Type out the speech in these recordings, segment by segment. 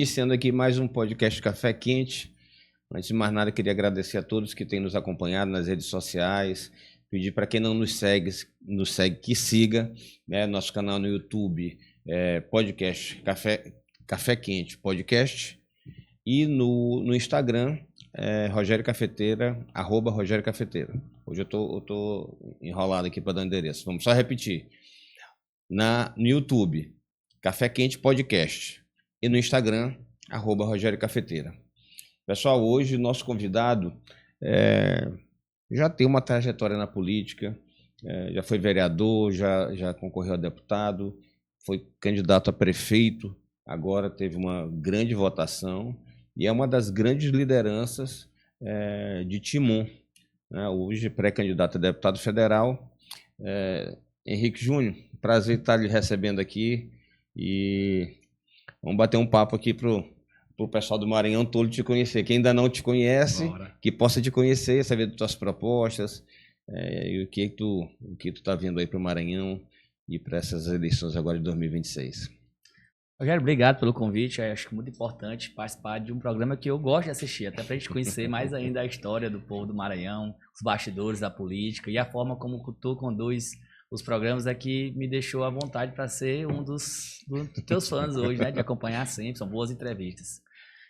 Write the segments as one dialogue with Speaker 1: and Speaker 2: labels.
Speaker 1: Iniciando aqui mais um podcast Café Quente. Antes de mais nada, queria agradecer a todos que têm nos acompanhado nas redes sociais. Pedir para quem não nos segue que siga, né, nosso canal no YouTube, podcast Café Quente Podcast, e no Instagram, Rogério Cafeteira, @RogérioCafeteira. Hoje eu tô enrolado aqui para dar endereço. Vamos só repetir. No YouTube, Café Quente Podcast, e no Instagram, @Rogério Cafeteira. Pessoal, hoje o nosso convidado já tem uma trajetória na política, já foi vereador, já concorreu a deputado, foi candidato a prefeito, agora teve uma grande votação e é uma das grandes lideranças de Timon, né? Hoje pré-candidato a deputado federal. Henrique Júnior, prazer estar lhe recebendo aqui e vamos bater um papo aqui pro pessoal do Maranhão todo te conhecer. Quem ainda não te conhece, Bora. Que possa te conhecer, saber das tuas propostas, e o que tu tá vendo aí pro Maranhão e para essas eleições agora de 2026.
Speaker 2: Rogério, obrigado pelo convite. Eu acho muito importante participar de um programa que eu gosto de assistir, até para a gente conhecer mais ainda a história do povo do Maranhão, os bastidores da política e a forma como tu conduz os programas é que me deixou à vontade para ser um dos teus fãs hoje, né? De acompanhar sempre, são boas entrevistas.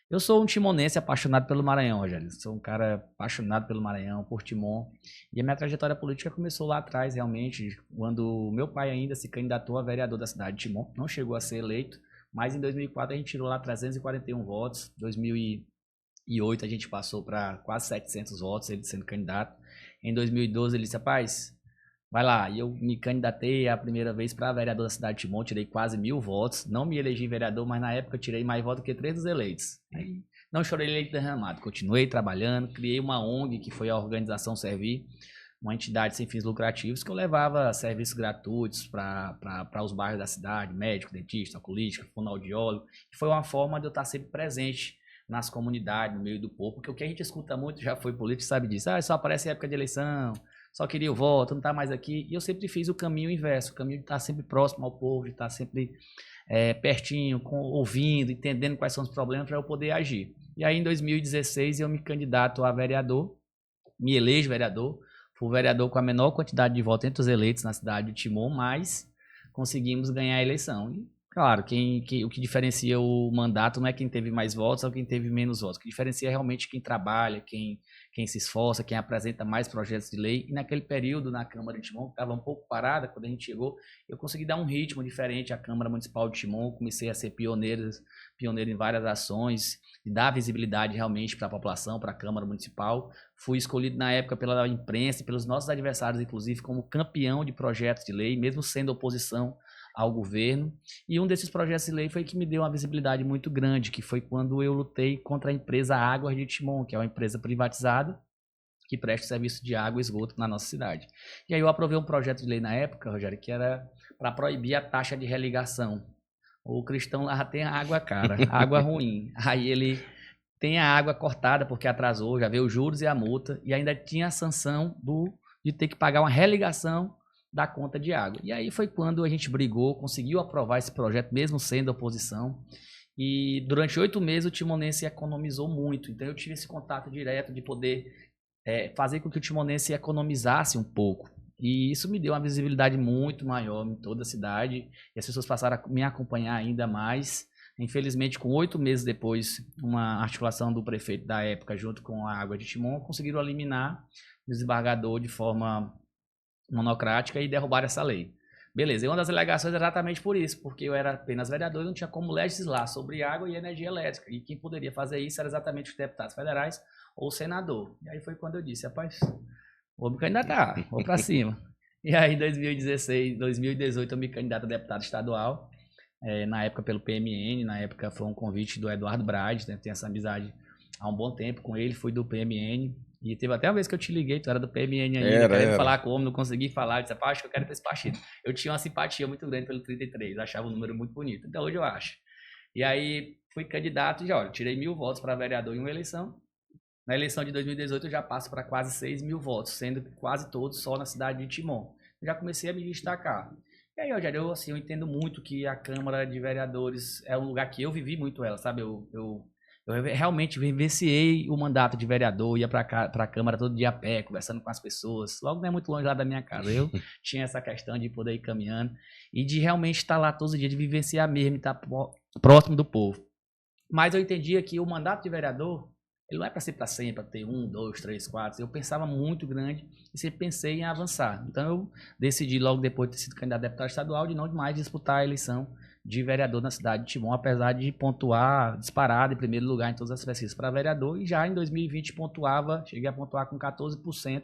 Speaker 2: Eu sou um timonense apaixonado pelo Maranhão, Rogério. Sou um cara apaixonado pelo Maranhão, por Timon. E a minha trajetória política começou lá atrás, realmente, quando meu pai ainda se candidatou a vereador da cidade de Timon. Não chegou a ser eleito, mas em 2004 a gente tirou lá 341 votos. Em 2008 a gente passou para quase 700 votos, ele sendo candidato. Em 2012 ele disse, rapaz, vai lá. E eu me candidatei a primeira vez para vereador da cidade de Timon, tirei quase 1000 votos. Não me elegi vereador, mas na época eu tirei mais votos que 3 dos eleitos. Aí, não chorei leite derramado, continuei trabalhando, criei uma ONG, que foi a Organização Servir, uma entidade sem fins lucrativos, que eu levava serviços gratuitos para os bairros da cidade, médico, dentista, oculista, fonoaudiólogo. Foi uma forma de eu estar sempre presente nas comunidades, no meio do povo, porque o que a gente escuta muito, já foi político, sabe disso, só aparece em época de eleição, só queria o voto, não está mais aqui. E eu sempre fiz o caminho inverso, o caminho de estar sempre próximo ao povo, de estar sempre pertinho, ouvindo, entendendo quais são os problemas para eu poder agir. E aí em 2016 eu me candidato a vereador, me elejo vereador, fui vereador com a menor quantidade de votos entre os eleitos na cidade de Timon, mas conseguimos ganhar a eleição. E, claro, o que diferencia o mandato não é quem teve mais votos ou quem teve menos votos. O que diferencia é realmente quem trabalha, quem se esforça, quem apresenta mais projetos de lei. E naquele período, na Câmara de Timon, que estava um pouco parada, quando a gente chegou, eu consegui dar um ritmo diferente à Câmara Municipal de Timon, comecei a ser pioneiro em várias ações, e dar visibilidade realmente para a população, para a Câmara Municipal. Fui escolhido na época pela imprensa e pelos nossos adversários, inclusive, como campeão de projetos de lei, mesmo sendo oposição ao governo. E um desses projetos de lei foi que me deu uma visibilidade muito grande, que foi quando eu lutei contra a empresa Águas de Timon, que é uma empresa privatizada que presta serviço de água e esgoto na nossa cidade. E aí eu aprovei um projeto de lei na época, Rogério, que era para proibir a taxa de religação. O cristão lá tem a água cara, água ruim. Aí ele tem a água cortada porque atrasou, já veio os juros e a multa, e ainda tinha a sanção de ter que pagar uma religação da conta de água. E aí foi quando a gente brigou, conseguiu aprovar esse projeto, mesmo sendo oposição. E durante 8 meses o timonense economizou muito. Então eu tive esse contato direto de poder fazer com que o timonense economizasse um pouco. E isso me deu uma visibilidade muito maior em toda a cidade. E as pessoas passaram a me acompanhar ainda mais. Infelizmente, com 8 meses depois, uma articulação do prefeito da época, junto com a Água de Timon, conseguiram eliminar o desembargador de forma monocrática e derrubar essa lei. Beleza, e uma das alegações é exatamente por isso, porque eu era apenas vereador e não tinha como legislar sobre água e energia elétrica. E quem poderia fazer isso era exatamente os deputados federais ou o senador. E aí foi quando eu disse, rapaz, vou me candidatar, vou pra cima. E aí em 2018 eu me candidato a deputado estadual, na época pelo PMN, na época foi um convite do Eduardo Brades, né, tenho essa amizade há um bom tempo com ele, fui do PMN. E teve até uma vez que eu te liguei, tu era do PMN ainda, querendo falar como, não consegui falar, eu disse, acho que eu quero ir pra esse partido. Eu tinha uma simpatia muito grande pelo 33, achava o número muito bonito, então hoje eu acho. E aí fui candidato e já, olha, tirei 1000 votos para vereador em uma eleição. Na eleição de 2018 eu já passo para quase 6.000 votos, sendo quase todos só na cidade de Timon. Eu já comecei a me destacar. E aí, Rogério, eu entendo muito que a Câmara de Vereadores é um lugar que eu vivi muito ela, sabe? Eu realmente vivenciei o mandato de vereador, ia para a Câmara todo dia a pé, conversando com as pessoas. Logo não é muito longe lá da minha casa. Eu tinha essa questão de poder ir caminhando e de realmente estar lá todos os dias, de vivenciar mesmo, estar próximo do povo. Mas eu entendia que o mandato de vereador, ele não é para ser para sempre, para ter 1, 2, 3, 4. Eu pensava muito grande e sempre pensei em avançar. Então eu decidi logo depois de ter sido candidato a deputado estadual de não mais disputar a eleição de vereador na cidade de Timon, apesar de pontuar disparado em primeiro lugar em todas as pesquisas para vereador, e já em 2020 cheguei a pontuar com 14%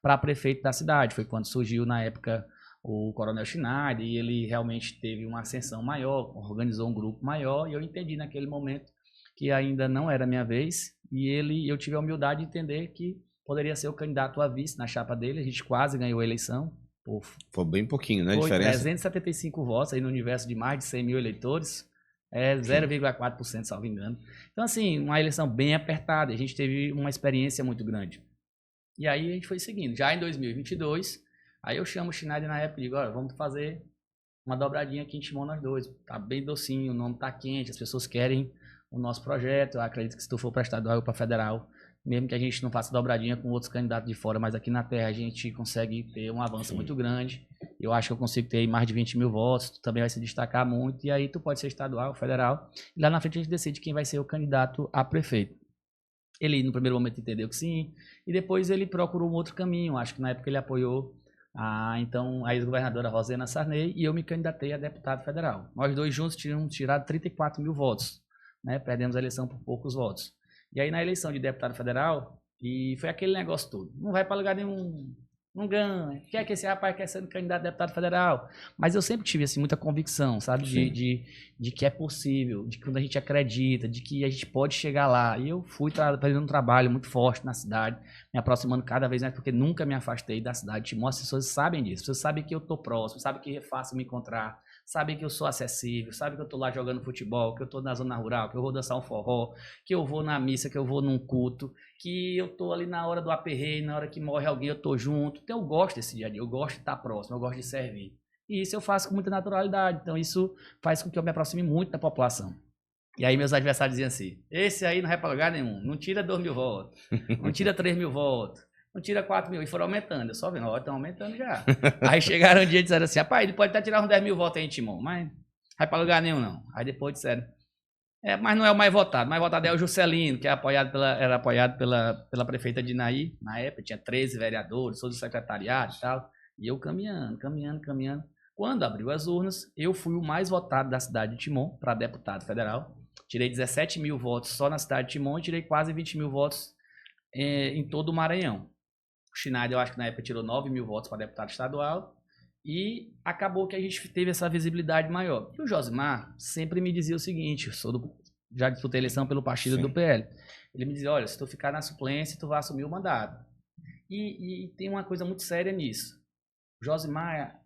Speaker 2: para prefeito da cidade. Foi quando surgiu na época o Coronel Schneider e ele realmente teve uma ascensão maior, organizou um grupo maior, e eu entendi naquele momento que ainda não era a minha vez, e eu tive a humildade de entender que poderia ser o candidato a vice na chapa dele. A gente quase ganhou a eleição.
Speaker 1: Foi bem pouquinho, né? A
Speaker 2: Foi
Speaker 1: diferença.
Speaker 2: 375 votos aí no universo de mais de 100 mil eleitores. 0,4%, salvo engano. Então, assim, uma eleição bem apertada. A gente teve uma experiência muito grande. E aí a gente foi seguindo. Já em 2022, aí eu chamo o Schneider na época e digo, olha, vamos fazer uma dobradinha aqui em Timon nós dois. Tá bem docinho, o nome tá quente, as pessoas querem o nosso projeto. Eu acredito que se tu for para estadual ou para federal, mesmo que a gente não faça dobradinha com outros candidatos de fora, mas aqui na terra a gente consegue ter um avanço muito grande. Eu acho que eu consigo ter mais de 20 mil votos, tu também vai se destacar muito, e aí tu pode ser estadual ou federal, e lá na frente a gente decide quem vai ser o candidato a prefeito. Ele, no primeiro momento, entendeu que sim, e depois ele procurou um outro caminho. Acho que na época ele apoiou então a ex-governadora Rosena Sarney, e eu me candidatei a deputado federal. Nós dois juntos tínhamos tirado 34 mil votos, né? Perdemos a eleição por poucos votos. E aí na eleição de deputado federal, e foi aquele negócio todo. Não vai para lugar nenhum, não ganha. Quer que esse rapaz quer ser candidato a deputado federal? Mas eu sempre tive assim, muita convicção, sabe? De que é possível, de que quando a gente acredita, de que a gente pode chegar lá. E eu fui fazendo um trabalho muito forte na cidade, me aproximando cada vez mais, porque nunca me afastei da cidade de Timon. As pessoas sabem disso, as pessoas sabem que eu tô próximo, sabem que é fácil me encontrar, sabem que eu sou acessível, sabem que eu tô lá jogando futebol, que eu tô na zona rural, que eu vou dançar um forró, que eu vou na missa, que eu vou num culto, que eu tô ali na hora do aperreio, na hora que morre alguém eu tô junto. Então eu gosto desse dia a dia, eu gosto de estar próximo, eu gosto de servir. E isso eu faço com muita naturalidade, então isso faz com que eu me aproxime muito da população. E aí meus adversários diziam assim, esse aí não vai para lugar nenhum, não tira 2 mil votos, não tira 3 mil votos, não tira 4 mil, e foram aumentando. Eu só vendo, ó, estão aumentando já. Aí chegaram um dia e disseram assim, rapaz, ele pode até tirar uns 10 mil votos aí em Timon, mas não vai para lugar nenhum não. Aí depois disseram, mas não é o mais votado é o Juscelino, que era apoiado pela prefeita de Inaí, na época tinha 13 vereadores, todos os secretariados e tal, e eu caminhando. Quando abriu as urnas, eu fui o mais votado da cidade de Timon para deputado federal, tirei 17 mil votos só na cidade de Timon e tirei quase 20 mil votos em todo o Maranhão. O Schneider, eu acho que na época tirou 9 mil votos para deputado estadual, e acabou que a gente teve essa visibilidade maior. E o Josimar sempre me dizia o seguinte, já disputei eleição pelo partido do PL. Ele me dizia, olha, se tu ficar na suplência, tu vai assumir o mandato. E tem uma coisa muito séria nisso. O Josimar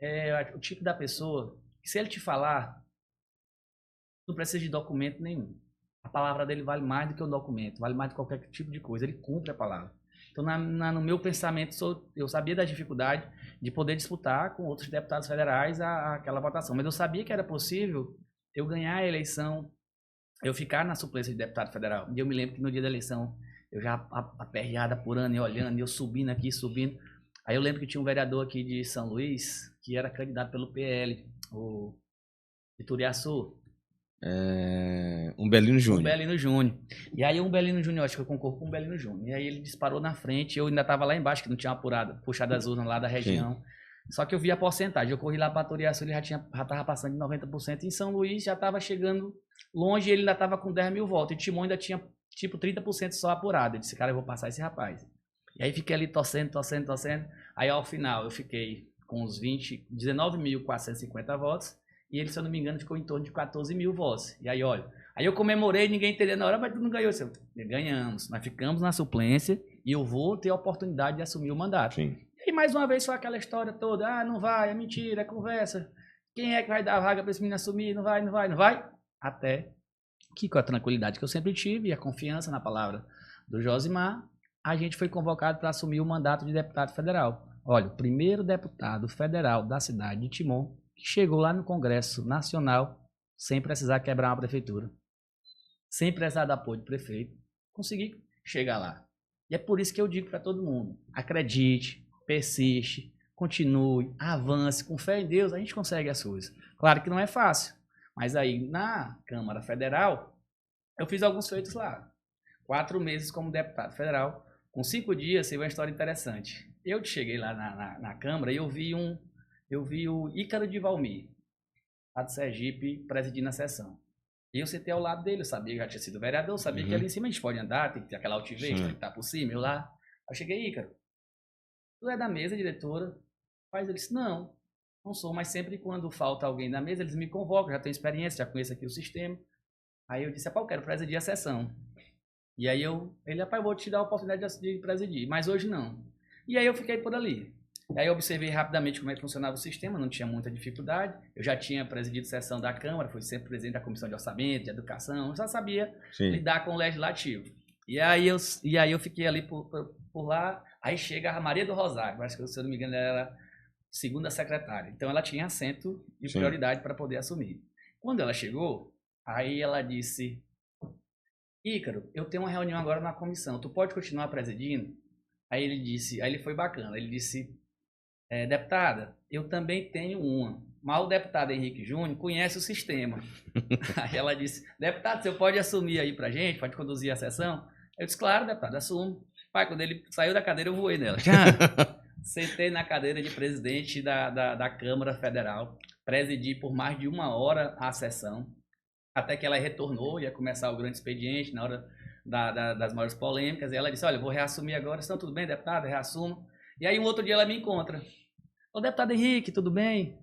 Speaker 2: é o tipo da pessoa que, se ele te falar, não precisa de documento nenhum. A palavra dele vale mais do que o documento, vale mais do que qualquer tipo de coisa. Ele cumpre a palavra. Então, no meu pensamento, eu sabia da dificuldade de poder disputar com outros deputados federais aquela votação. Mas eu sabia que era possível eu ganhar a eleição, eu ficar na suplência de deputado federal. E eu me lembro que no dia da eleição, eu já aperreada por ano e olhando, e eu subindo aqui, subindo. Aí eu lembro que tinha um vereador aqui de São Luís, que era candidato pelo PL, o Ituriaçu.
Speaker 1: Umbelino Júnior.
Speaker 2: Umbelino Júnior. E aí o Umbelino Júnior, acho que eu concordo com o Umbelino Júnior. E aí ele disparou na frente, eu ainda estava lá embaixo, que não tinha apurado, puxado as urnas lá da região. Sim. Só que eu vi a porcentagem, eu corri lá para Turiaçu, ele já estava passando de 90%. Em São Luís já estava chegando longe, ele ainda estava com 10 mil votos. E Timon ainda tinha tipo 30% só apurado. Eu disse, cara, eu vou passar esse rapaz. E aí fiquei ali torcendo. Aí ao final eu fiquei com uns 19.450 votos. E ele, se eu não me engano, ficou em torno de 14 mil votos. E aí, olha, aí eu comemorei, ninguém entendeu na hora, mas tu não ganhou. Ganhamos, nós ficamos na suplência e eu vou ter a oportunidade de assumir o mandato.
Speaker 1: Sim.
Speaker 2: E mais uma vez foi aquela história toda, não vai, é mentira, é conversa. Quem é que vai dar a vaga para esse menino assumir? Não vai. Até que, com a tranquilidade que eu sempre tive e a confiança na palavra do Josimar, a gente foi convocado para assumir o mandato de deputado federal. Olha, o primeiro deputado federal da cidade de Timon que chegou lá no Congresso Nacional sem precisar quebrar uma prefeitura, sem precisar de apoio do prefeito, consegui chegar lá. E é por isso que eu digo para todo mundo, acredite, persiste, continue, avance, com fé em Deus, a gente consegue as coisas. Claro que não é fácil, mas aí na Câmara Federal, eu fiz alguns feitos lá. 4 meses como deputado federal, com 5 dias, teve uma história interessante. Eu cheguei lá na Câmara e eu vi o Ícaro de Valmir, lá de Sergipe, presidindo a sessão. E eu sentei ao lado dele, eu sabia que já tinha sido vereador, sabia que ali em cima a gente pode andar, tem que ter aquela altivez, tem que estar por cima, eu lá. Eu cheguei, Ícaro, tu é da mesa, diretora? Mas ele disse, não sou, mas sempre quando falta alguém da mesa, eles me convocam, já tenho experiência, já conheço aqui o sistema. Aí eu disse, eu quero presidir a sessão. E aí ele, rapaz, eu vou te dar a oportunidade de presidir, mas hoje não. E aí eu fiquei por ali. Aí eu observei rapidamente como é que funcionava o sistema, não tinha muita dificuldade. Eu já tinha presidido sessão da Câmara, fui sempre presidente da Comissão de Orçamento, de Educação, já sabia lidar com o Legislativo. E aí eu fiquei ali por lá, aí chega a Maria do Rosário, acho que se eu não me engano ela era segunda secretária. Então ela tinha assento de prioridade para poder assumir. Quando ela chegou, aí ela disse, Ícaro, eu tenho uma reunião agora na comissão, tu pode continuar presidindo? Aí ele foi bacana, ele disse, deputada, eu também tenho uma, mas o deputado Henrique Júnior conhece o sistema. Aí ela disse, deputado, você pode assumir aí pra gente, pode conduzir a sessão? Eu disse, claro, deputado, assumo. Pai, quando ele saiu da cadeira, eu voei nela. Sentei na cadeira de presidente da Câmara Federal, presidi por mais de 1 hora a sessão, até que ela retornou, ia começar o grande expediente, na hora das maiores polêmicas, e ela disse, olha, eu vou reassumir agora, então tudo bem, deputado, reassumo. E aí um outro dia ela me encontra, ô deputado Henrique, tudo bem?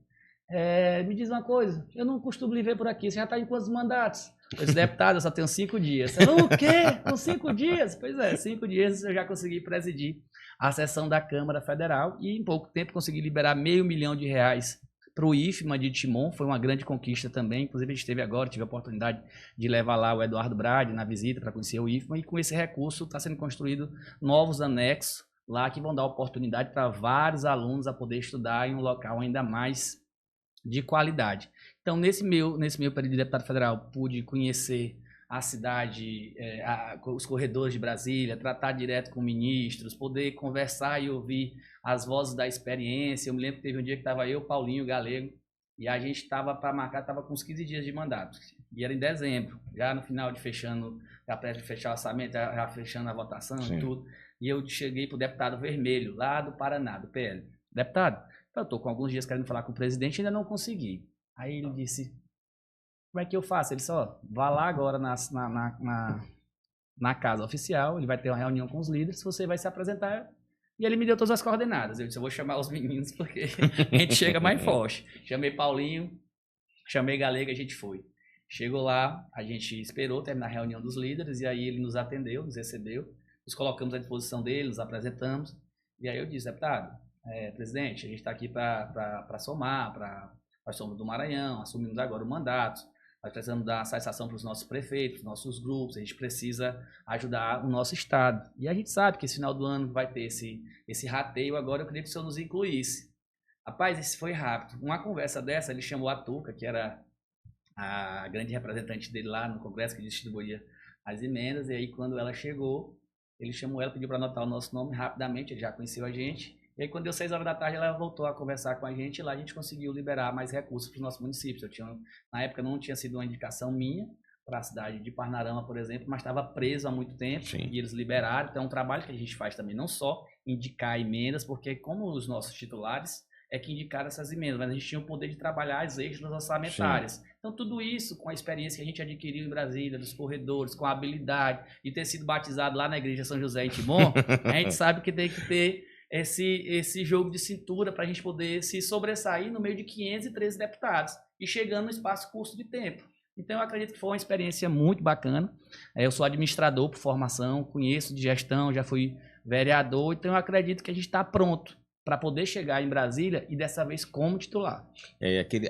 Speaker 2: Me diz uma coisa, eu não costumo lhe ver por aqui, você já está em quantos mandatos? Eu disse, deputado, eu só tenho 5 dias. Ela, o quê? Com 5 dias? Pois é, 5 dias eu já consegui presidir a sessão da Câmara Federal e em pouco tempo consegui liberar R$500 mil para o IFMA de Timon, foi uma grande conquista também, inclusive a gente tive a oportunidade de levar lá o Eduardo Brade na visita para conhecer o IFMA e com esse recurso está sendo construído novos anexos lá que vão dar oportunidade para vários alunos a poder estudar em um local ainda mais de qualidade. Então, nesse meu período de deputado federal, pude conhecer a cidade, os corredores de Brasília, tratar direto com ministros, poder conversar e ouvir as vozes da experiência. Eu me lembro que teve um dia que estava eu, Paulinho Galego, e a gente estava para marcar, estava com uns 15 dias de mandato. E era em dezembro, já no final de fechando, já perto de fechar o orçamento, já fechando a votação e tudo. E eu cheguei para o deputado Vermelho, lá do Paraná, do PL. Deputado, eu estou com alguns dias querendo falar com o presidente e ainda não consegui. Aí ele disse, como é que eu faço? Ele disse, vá lá agora na casa oficial, ele vai ter uma reunião com os líderes, você vai se apresentar. E ele me deu todas as coordenadas. Eu disse, eu vou chamar os meninos porque a gente chega mais forte. Chamei Paulinho, chamei Galega, a gente foi. Chegou lá, a gente esperou terminar a reunião dos líderes e aí ele nos atendeu, nos recebeu, nos colocamos à disposição dele, nos apresentamos. E aí eu disse, deputado, presidente, a gente está aqui para somar, nós somos do Maranhão, assumimos agora o mandato, nós precisamos dar satisfação para os nossos prefeitos, nossos grupos, a gente precisa ajudar o nosso estado. E a gente sabe que esse final do ano vai ter esse rateio, agora eu queria que o senhor nos incluísse. Rapaz, isso foi rápido. Uma conversa dessa, ele chamou a Tuca, que era a grande representante dele lá no Congresso, que distribuía as emendas, e aí quando ela chegou, ele chamou ela, pediu para anotar o nosso nome rapidamente, ele já conheceu a gente. E aí, quando deu 6 horas da tarde, ela voltou a conversar com a gente e lá a gente conseguiu liberar mais recursos para os nossos municípios. Na época, não tinha sido uma indicação minha para a cidade de Parnarama, por exemplo, mas estava preso há muito tempo e eles liberaram. Então, é um trabalho que a gente faz também, não só indicar emendas, porque como os nossos titulares é que indicaram essas emendas, mas a gente tinha o poder de trabalhar as extras orçamentárias. Então, tudo isso com a experiência que a gente adquiriu em Brasília, dos corredores, com a habilidade de ter sido batizado lá na Igreja São José em Timon, a gente sabe que tem que ter esse jogo de cintura para a gente poder se sobressair no meio de 513 deputados e chegando no espaço curto de tempo. Então, eu acredito que foi uma experiência muito bacana. Eu sou administrador por formação, conheço de gestão, já fui vereador, então eu acredito que a gente está pronto para poder chegar em Brasília e dessa vez como titular.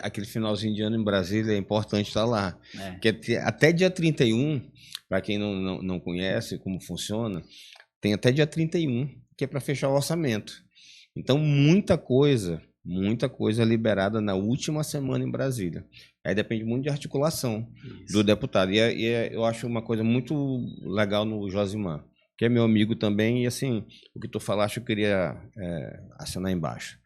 Speaker 1: Aquele finalzinho de ano em Brasília é importante estar lá. Porque até dia 31, para quem não conhece como funciona, tem até dia 31, que é para fechar o orçamento. Então, muita coisa liberada na última semana em Brasília. Aí depende muito de articulação do deputado. Eu acho uma coisa muito legal no Josimar, que é meu amigo também, e assim, o que tu falaste eu queria assinar embaixo.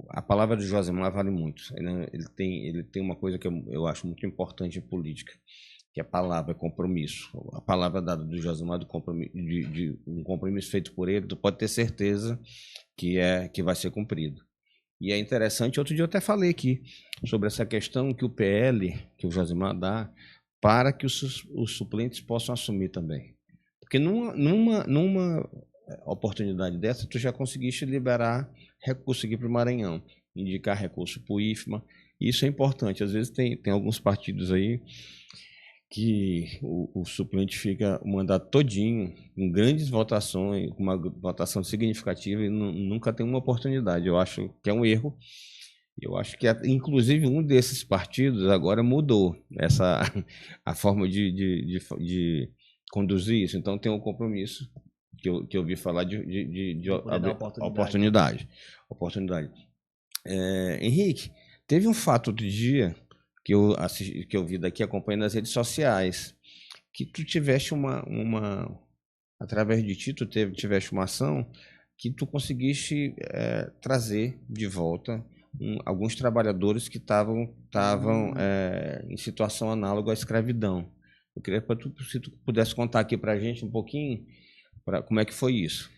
Speaker 1: A palavra do Josimar vale muito. Ele tem uma coisa que eu acho muito importante em política, que a palavra é compromisso. A palavra dada do Josimar, de um compromisso feito por ele, tu pode ter certeza que vai ser cumprido. E é interessante, outro dia eu até falei aqui sobre essa questão que o PL, que o Josimar dá, para que os suplentes possam assumir também. Porque numa oportunidade dessa, tu já conseguiste liberar recurso aqui para o Maranhão, indicar recurso para o IFMA. Isso é importante. Às vezes tem alguns partidos aí que o suplente fica o mandato todinho, com grandes votações, com uma votação significativa e nunca tem uma oportunidade. Eu acho que é um erro. Eu acho que, inclusive, um desses partidos agora mudou a forma de conduzir isso. Então, tem um compromisso que eu ouvi falar de abrir oportunidade. Henrique, teve um fato outro dia que eu vi daqui acompanhando nas redes sociais, que tu tiveste através de ti, tu tiveste uma ação que tu conseguiste trazer de volta alguns trabalhadores que estavam em situação análoga à escravidão. Eu queria se tu pudesse contar aqui pra gente um pouquinho como é que foi isso.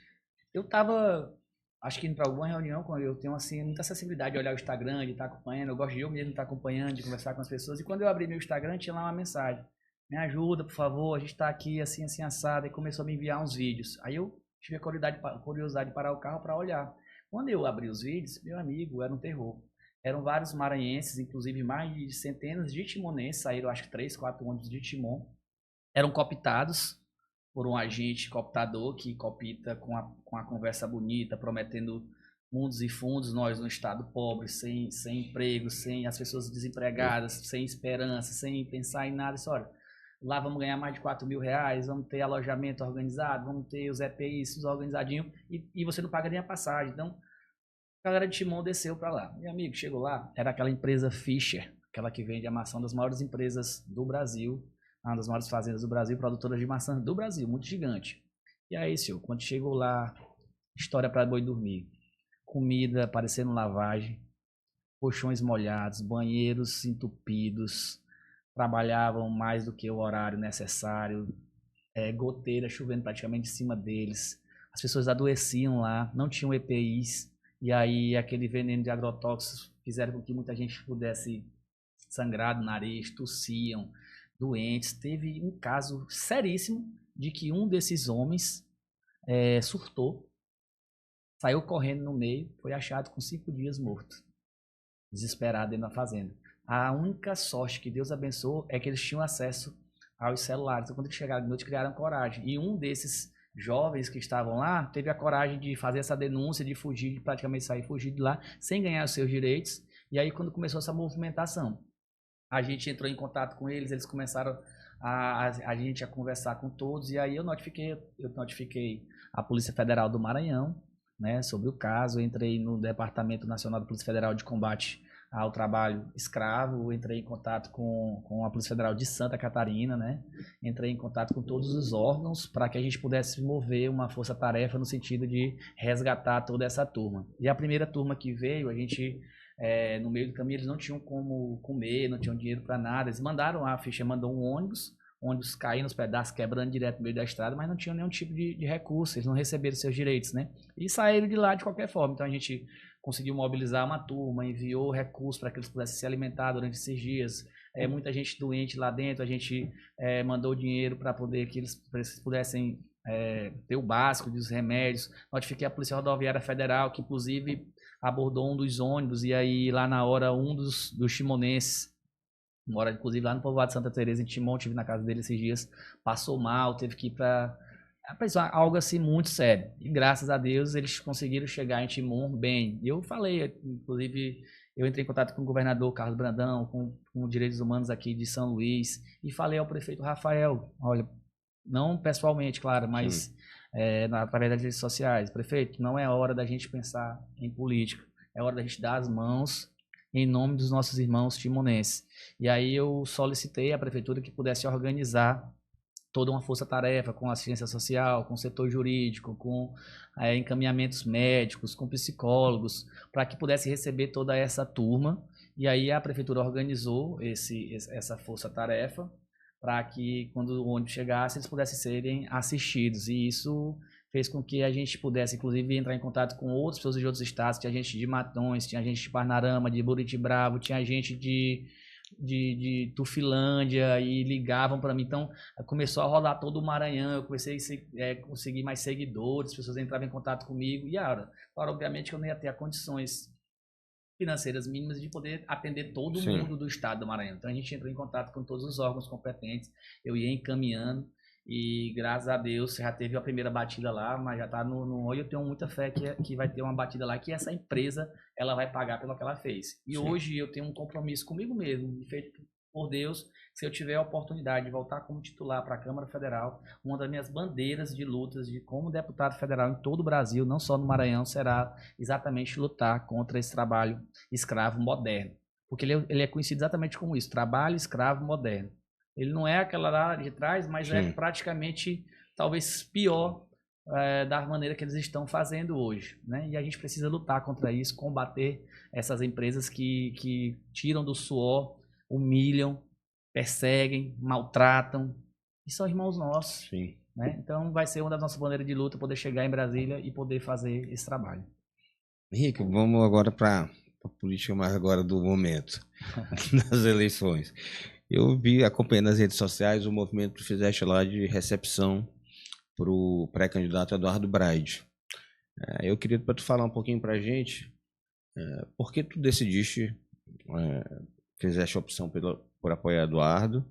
Speaker 2: Eu estava, acho que indo para alguma reunião, quando eu tenho assim muita acessibilidade de olhar o Instagram, de estar acompanhando, eu gosto de eu mesmo estar acompanhando, de conversar com as pessoas, e quando eu abri meu Instagram tinha lá uma mensagem: me ajuda, por favor, a gente está aqui assim, assim, assado, e começou a me enviar uns vídeos. Aí eu tive a curiosidade de parar o carro para olhar. Quando eu abri os vídeos, meu amigo, era um terror. Eram vários maranhenses, inclusive mais de centenas de timonenses, saíram acho que 3, 4 ônibus de timon, eram cooptados por um agente cooptador que coopta com a conversa bonita, prometendo mundos e fundos, nós no estado pobre, sem emprego, sem as pessoas desempregadas, sem esperança, sem pensar em nada. Isso, olha, lá vamos ganhar mais de 4 mil reais, vamos ter alojamento organizado, vamos ter os EPIs tudo organizadinho, e você não paga nem a passagem. Então, a galera de Timon desceu para lá. Meu amigo chegou lá, era aquela empresa Fischer, aquela que vende a maçã, das maiores empresas do Brasil, uma das maiores fazendas do Brasil, produtora de maçã do Brasil, muito gigante. E aí, senhor, quando chegou lá, história para boi dormir, comida parecendo lavagem, colchões molhados, banheiros entupidos, trabalhavam mais do que o horário necessário, goteira chovendo praticamente em cima deles, as pessoas adoeciam lá, não tinham EPIs, e aí aquele veneno de agrotóxicos fizeram com que muita gente pudesse sangrar do nariz, tossiam, doentes. Teve um caso seríssimo de que um desses homens surtou, saiu correndo no meio, foi achado com 5 dias morto, desesperado dentro da fazenda. A única sorte que Deus abençoou é que eles tinham acesso aos celulares. Então, quando eles chegaram de noite, criaram coragem. E um desses jovens que estavam lá teve a coragem de fazer essa denúncia, de fugir, de praticamente fugir de lá, sem ganhar os seus direitos. E aí, quando começou essa movimentação, a gente entrou em contato com eles, eles começaram a gente a conversar com todos, e aí eu notifiquei a Polícia Federal do Maranhão, né, sobre o caso. Eu entrei no Departamento Nacional da Polícia Federal de Combate ao Trabalho Escravo, entrei em contato com a Polícia Federal de Santa Catarina, né, entrei em contato com todos os órgãos para que a gente pudesse mover uma força-tarefa no sentido de resgatar toda essa turma. E a primeira turma que veio, a gente... no meio do caminho eles não tinham como comer, não tinham dinheiro para nada. Eles mandaram, a Fischer mandou um ônibus caindo nos pedaços, quebrando direto no meio da estrada, mas não tinham nenhum tipo de recurso, eles não receberam seus direitos, né? E saíram de lá de qualquer forma. Então a gente conseguiu mobilizar uma turma, enviou recursos para que eles pudessem se alimentar durante esses dias. Muita gente doente lá dentro, a gente mandou dinheiro para poder que eles pudessem ter o básico dos remédios. Notifiquei a Polícia Rodoviária Federal, que inclusive abordou um dos ônibus, e aí lá na hora um dos chimonenses, mora inclusive lá no povoado de Santa Teresa em Timon, estive na casa dele esses dias, passou mal, teve que ir para algo assim muito sério, e graças a Deus eles conseguiram chegar em Timon bem. Eu falei, inclusive eu entrei em contato com o governador Carlos Brandão, com Direitos Humanos aqui de São Luís, e falei ao prefeito Rafael, olha, não pessoalmente, claro, mas através das redes sociais. Prefeito, não é hora da gente pensar em política, é hora da gente dar as mãos em nome dos nossos irmãos timonenses. E aí eu solicitei à prefeitura que pudesse organizar toda uma força-tarefa com assistência social, com setor jurídico, com encaminhamentos médicos, com psicólogos, para que pudesse receber toda essa turma. E aí a prefeitura organizou essa força-tarefa para que, quando o ônibus chegasse, eles pudessem serem assistidos. E isso fez com que a gente pudesse, inclusive, entrar em contato com outras pessoas de outros estados. Tinha gente de Matões, tinha gente de Parnarama, de Buritibravo, tinha gente de Tufilândia, e ligavam para mim. Então, começou a rodar todo o Maranhão, eu comecei a conseguir mais seguidores, as pessoas entravam em contato comigo. E obviamente, que eu não ia ter as condições financeiras mínimas de poder atender todo mundo do estado do Maranhão. Então a gente entrou em contato com todos os órgãos competentes, eu ia encaminhando e graças a Deus já teve a primeira batida lá, mas já está no hoje eu tenho muita fé que vai ter uma batida lá, que essa empresa ela vai pagar pelo que ela fez. E hoje eu tenho um compromisso comigo mesmo, feito por Deus, se eu tiver a oportunidade de voltar como titular para a Câmara Federal, uma das minhas bandeiras de lutas como deputado federal em todo o Brasil, não só no Maranhão, será exatamente lutar contra esse trabalho escravo moderno. Porque ele é conhecido exatamente como isso, trabalho escravo moderno. Ele não é aquela lá de trás, mas é praticamente, talvez, pior da maneira que eles estão fazendo hoje, né? E a gente precisa lutar contra isso, combater essas empresas que tiram do suor, humilham, perseguem, maltratam, e são irmãos nossos.
Speaker 1: Sim.
Speaker 2: Né? Então vai ser uma das nossas bandeiras de luta poder chegar em Brasília e poder fazer esse trabalho.
Speaker 1: Henrique, vamos agora para a política mais agora do momento, das eleições. Eu acompanhando nas redes sociais o movimento que fizeste lá de recepção para o pré-candidato Eduardo Braide. Eu queria para tu falar um pouquinho para a gente por que tu decidiste, fizeste a opção por apoiar Eduardo,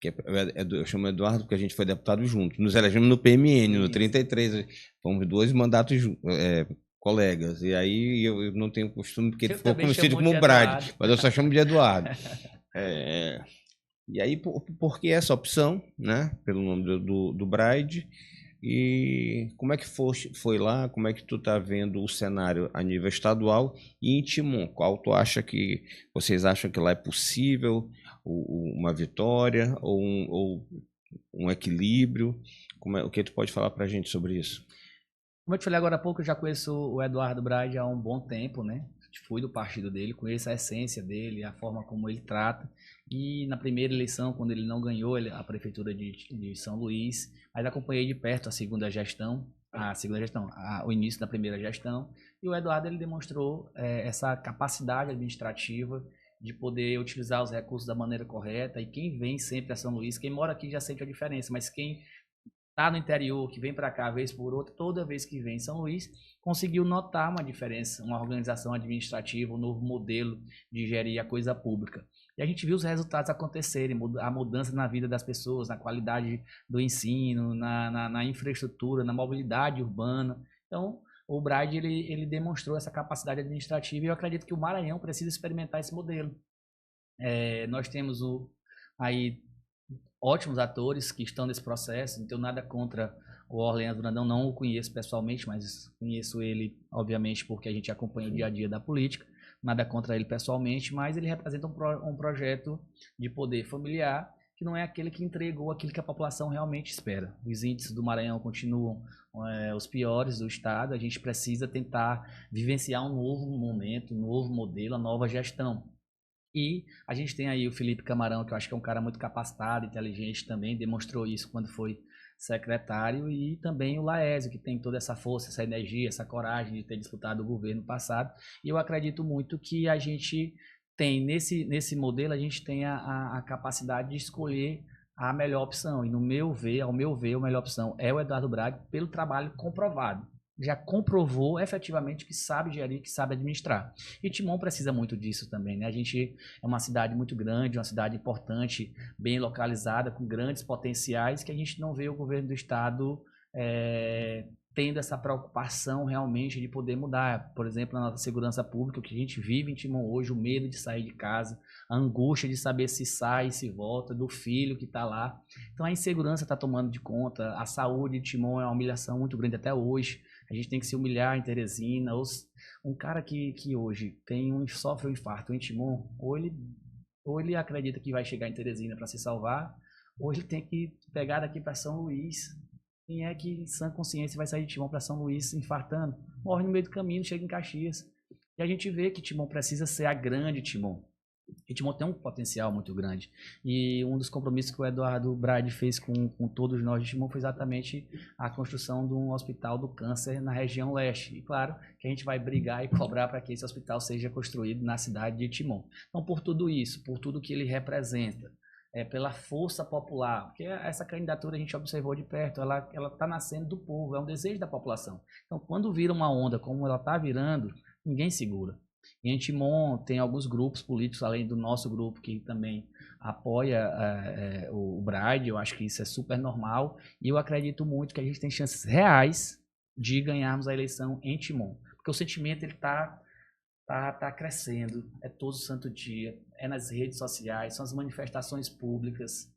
Speaker 1: eu chamo Eduardo porque a gente foi deputado junto, nos elegemos no PMN, no 33, fomos 2 mandatos colegas, e aí eu não tenho costume, porque ele ficou conhecido como Braide, mas eu só chamo de Eduardo. E aí, por que essa opção, né, pelo nome do Braide, e como é que foi lá, como é que tu tá vendo o cenário a nível estadual e em Timon, qual tu acha que, vocês acham que lá é possível uma vitória ou um equilíbrio, o que tu pode falar pra gente sobre isso?
Speaker 2: Como eu te falei agora há pouco, eu já conheço o Eduardo Braide há um bom tempo, né? Fui do partido dele, conheço a essência dele, a forma como ele trata. E na primeira eleição, quando ele não ganhou a prefeitura de São Luís, mas acompanhei de perto o início da primeira gestão. E o Eduardo ele demonstrou essa capacidade administrativa de poder utilizar os recursos da maneira correta. E quem vem sempre a São Luís, quem mora aqui já sente a diferença, mas quem está no interior, que vem para cá vez por outra, toda vez que vem em São Luís, conseguiu notar uma diferença, uma organização administrativa, um novo modelo de gerir a coisa pública. E a gente viu os resultados acontecerem, a mudança na vida das pessoas, na qualidade do ensino, na infraestrutura, na mobilidade urbana. Então, o Braide ele demonstrou essa capacidade administrativa e eu acredito que o Maranhão precisa experimentar esse modelo. Nós temos aí ótimos atores que estão nesse processo, não tenho nada contra o Orleans Brandão, não o conheço pessoalmente, mas conheço ele, obviamente, porque a gente acompanha o dia a dia da política, nada contra ele pessoalmente, mas ele representa um projeto de poder familiar que não é aquele que entregou aquilo que a população realmente espera. Os índices do Maranhão continuam os piores do estado, a gente precisa tentar vivenciar um novo momento, um novo modelo, a nova gestão. E a gente tem aí o Felipe Camarão, que eu acho que é um cara muito capacitado, inteligente também, demonstrou isso quando foi secretário, e também o Laésio, que tem toda essa força, essa energia, essa coragem de ter disputado o governo passado. E eu acredito muito que a gente tem, nesse modelo, a gente tem a capacidade de escolher a melhor opção. E ao meu ver, a melhor opção é o Eduardo Braga, pelo trabalho comprovado. Já comprovou efetivamente que sabe gerir, que sabe administrar. E Timon precisa muito disso também, né? A gente é uma cidade muito grande, uma cidade importante, bem localizada, com grandes potenciais, que a gente não vê o governo do estado tendo essa preocupação realmente de poder mudar. Por exemplo, na nossa segurança pública, o que a gente vive em Timon hoje, o medo de sair de casa, a angústia de saber se sai e se volta, do filho que está lá. Então a insegurança está tomando de conta, a saúde de Timon é uma humilhação muito grande até hoje. A gente tem que se humilhar em Teresina. Um cara que hoje sofre um infarto em Timon, ou ele acredita que vai chegar em Teresina para se salvar, ou ele tem que pegar daqui para São Luís. Quem é que, em sã consciência, vai sair de Timon para São Luís infartando? Morre no meio do caminho, chega em Caxias. E a gente vê que Timon precisa ser a grande Timon. E Timon tem um potencial muito grande. E um dos compromissos que o Eduardo Brade fez com todos nós de Timon foi exatamente a construção de um hospital do câncer na região leste. E claro que a gente vai brigar e cobrar para que esse hospital seja construído na cidade de Timon. Então, por tudo isso, por tudo que ele representa, pela força popular, porque essa candidatura a gente observou de perto, ela está nascendo do povo, é um desejo da população. Então, quando vira uma onda como ela está virando, ninguém segura. E em Timon tem alguns grupos políticos, além do nosso grupo, que também apoia o Brade. Eu acho que isso é super normal, e eu acredito muito que a gente tem chances reais de ganharmos a eleição em Timon, porque o sentimento ele está crescendo, é todo santo dia, é nas redes sociais, são as manifestações públicas,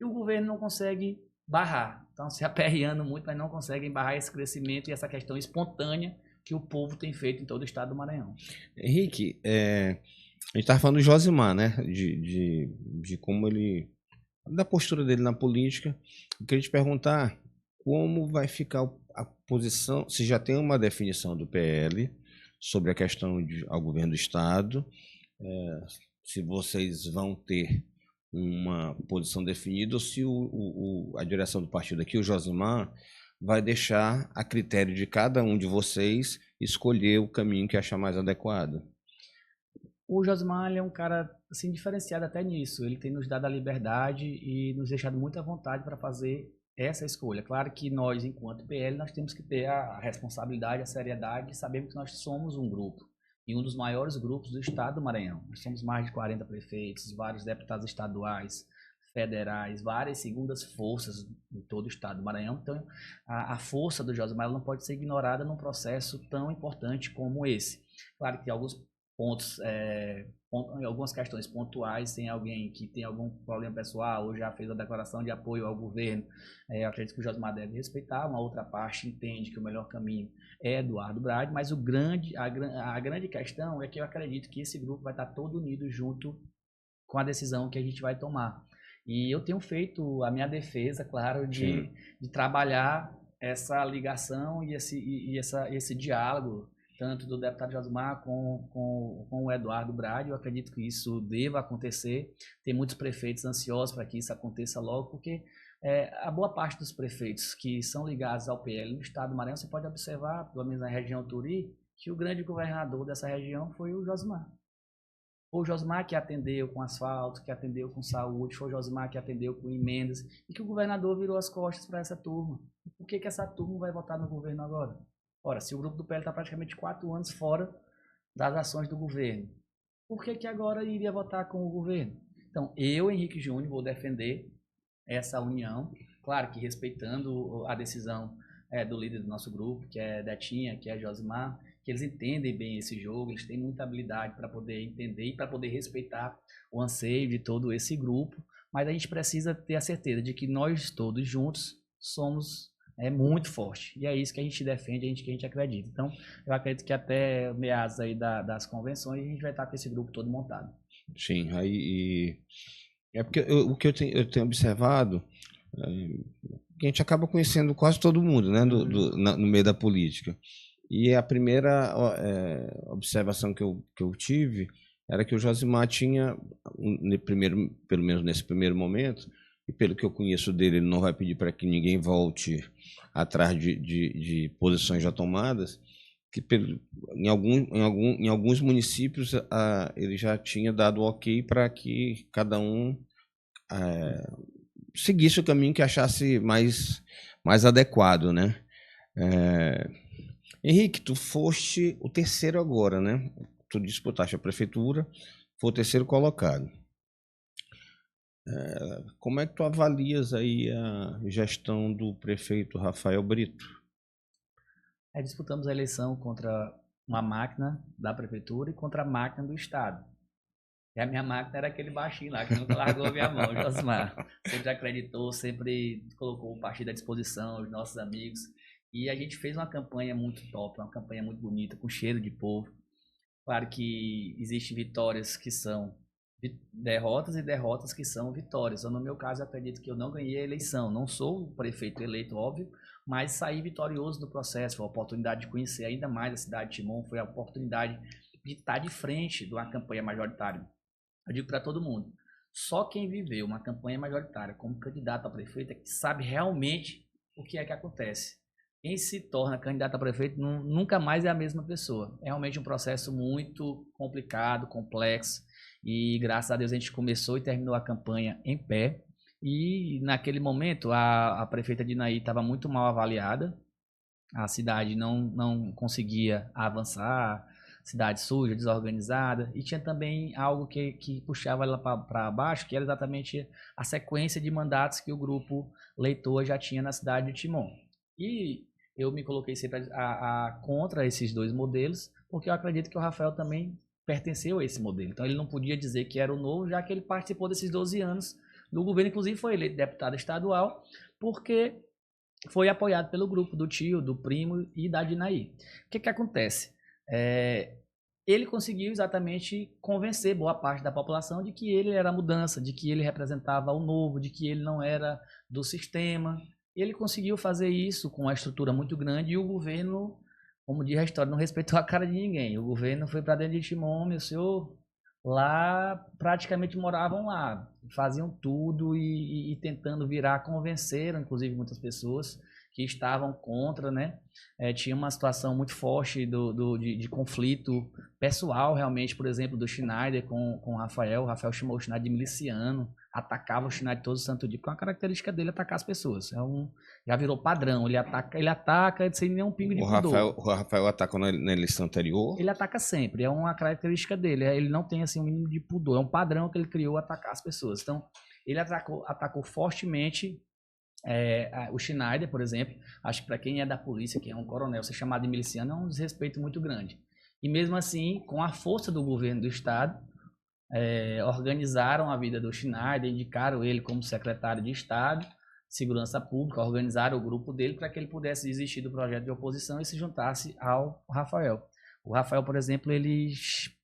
Speaker 2: e o governo não consegue barrar. Então, se aperreando muito, mas não conseguem barrar esse crescimento e essa questão espontânea que o povo tem feito em todo o estado do Maranhão.
Speaker 1: Henrique, a gente estava falando do Josimar, né? De como ele... da postura dele na política. Eu queria te perguntar como vai ficar a posição, se já tem uma definição do PL sobre a questão ao governo do estado, se vocês vão ter uma posição definida ou se a direção do partido aqui, o Josimar, vai deixar a critério de cada um de vocês escolher o caminho que achar mais adequado.
Speaker 2: O Josimar é um cara assim, diferenciado até nisso. Ele tem nos dado a liberdade e nos deixado muito à vontade para fazer essa escolha. Claro que nós, enquanto PL, nós temos que ter a responsabilidade, a seriedade, e sabemos que nós somos um grupo, e um dos maiores grupos do estado do Maranhão. Nós somos mais de 40 prefeitos, vários deputados estaduais, federais, várias segundas forças em todo o estado do Maranhão. Então, a força do Josimar não pode ser ignorada num processo tão importante como esse. Claro que tem alguns pontos, em algumas questões pontuais, tem alguém que tem algum problema pessoal ou já fez a declaração de apoio ao governo, eu acredito que o Josimar deve respeitar. Uma outra parte entende que o melhor caminho é Eduardo Brade, mas a grande questão é que eu acredito que esse grupo vai estar todo unido junto com a decisão que a gente vai tomar. E eu tenho feito a minha defesa, claro, de trabalhar essa ligação e esse diálogo, tanto do deputado Josimar com o Eduardo Brade. Eu acredito que isso deva acontecer. Tem muitos prefeitos ansiosos para que isso aconteça logo, porque a boa parte dos prefeitos que são ligados ao PL no estado do Maranhão, você pode observar, pelo menos na região Turi, que o grande governador dessa região foi o Josimar. Foi o Josimar que atendeu com asfalto, que atendeu com saúde, foi o Josimar que atendeu com emendas, e que o governador virou as costas para essa turma. Por que essa turma vai votar no governo agora? Ora, se o grupo do PL está praticamente 4 anos fora das ações do governo, por que agora iria votar com o governo? Então, eu, Henrique Júnior, vou defender essa união, claro que respeitando a decisão do líder do nosso grupo, que é Detinha, que é Josimar, que eles entendem bem esse jogo, eles têm muita habilidade para poder entender e para poder respeitar o anseio de todo esse grupo, mas a gente precisa ter a certeza de que nós todos juntos somos muito fortes, e é isso que a gente defende, que a gente acredita. Então, eu acredito que até meados aí das convenções a gente vai estar com esse grupo todo montado.
Speaker 1: Sim, aí é porque o que eu tenho observado, que a gente acaba conhecendo quase todo mundo, né, no meio da política. E a primeira observação que eu tive era que o Josimar tinha, pelo menos nesse primeiro momento, e pelo que eu conheço dele, ele não vai pedir para que ninguém volte atrás de posições já tomadas, que em alguns municípios ele já tinha dado ok para que cada um seguisse o caminho que achasse mais adequado, né? Henrique, tu foste o terceiro agora, né? Tu disputaste a prefeitura, foi o terceiro colocado. Como é que tu avalias aí a gestão do prefeito Rafael Brito?
Speaker 2: Aí disputamos a eleição contra uma máquina da prefeitura e contra a máquina do estado. E a minha máquina era aquele baixinho lá, que nunca largou a minha mão, Josmar. Sempre acreditou, sempre colocou o partido à disposição, os nossos amigos. E a gente fez uma campanha muito top, uma campanha muito bonita, com cheiro de povo. Claro que existem vitórias que são derrotas e derrotas que são vitórias. Eu, no meu caso, acredito que eu não ganhei a eleição. Não sou o prefeito eleito, óbvio, mas saí vitorioso do processo. Foi a oportunidade de conhecer ainda mais a cidade de Timon, foi a oportunidade de estar de frente de uma campanha majoritária. Eu digo para todo mundo, só quem viveu uma campanha majoritária como candidato a prefeito é que sabe realmente o que é que acontece. Quem se torna candidato a prefeito nunca mais é a mesma pessoa. É realmente um processo muito complicado, complexo, e graças a Deus a gente começou e terminou a campanha em pé. E naquele momento a prefeita Dinaí estava muito mal avaliada, a cidade não conseguia avançar, cidade suja, desorganizada, e tinha também algo que puxava ela para baixo, que era exatamente a sequência de mandatos que o grupo Leitoa já tinha na cidade de Timon. E eu me coloquei sempre contra esses dois modelos, porque eu acredito que o Rafael também pertenceu a esse modelo. Então ele não podia dizer que era o novo, já que ele participou desses 12 anos do governo, inclusive foi eleito deputado estadual, porque foi apoiado pelo grupo do tio, do primo e da Dinaí. O que acontece? Ele conseguiu exatamente convencer boa parte da população de que ele era a mudança, de que ele representava o novo, de que ele não era do sistema. Ele conseguiu fazer isso com uma estrutura muito grande e o governo, como diz a história, não respeitou a cara de ninguém. O governo foi para dentro de Timon, meu senhor, lá praticamente moravam lá, faziam tudo e tentando virar, convenceram inclusive muitas pessoas que estavam contra, né? Tinha uma situação muito forte de conflito pessoal, realmente, por exemplo, do Schneider com o Rafael. O Rafael chamou o Schneider de miliciano, atacava o Schneider todo santo dia, porque é uma característica dele atacar as pessoas. Já virou padrão, ele ataca sem nenhum pingo de pudor.
Speaker 1: O Rafael atacou na eleição anterior?
Speaker 2: Ele ataca sempre, é uma característica dele. Ele não tem assim um mínimo de pudor, é um padrão que ele criou atacar as pessoas. Então, ele atacou fortemente o Schneider, por exemplo. Acho que para quem é da polícia, que é um coronel, ser chamado de miliciano é um desrespeito muito grande. E mesmo assim, com a força do governo do estado, organizaram a vida do Schneider, indicaram ele como secretário de Estado, Segurança Pública, organizaram o grupo dele para que ele pudesse desistir do projeto de oposição e se juntasse ao Rafael. O Rafael, por exemplo, ele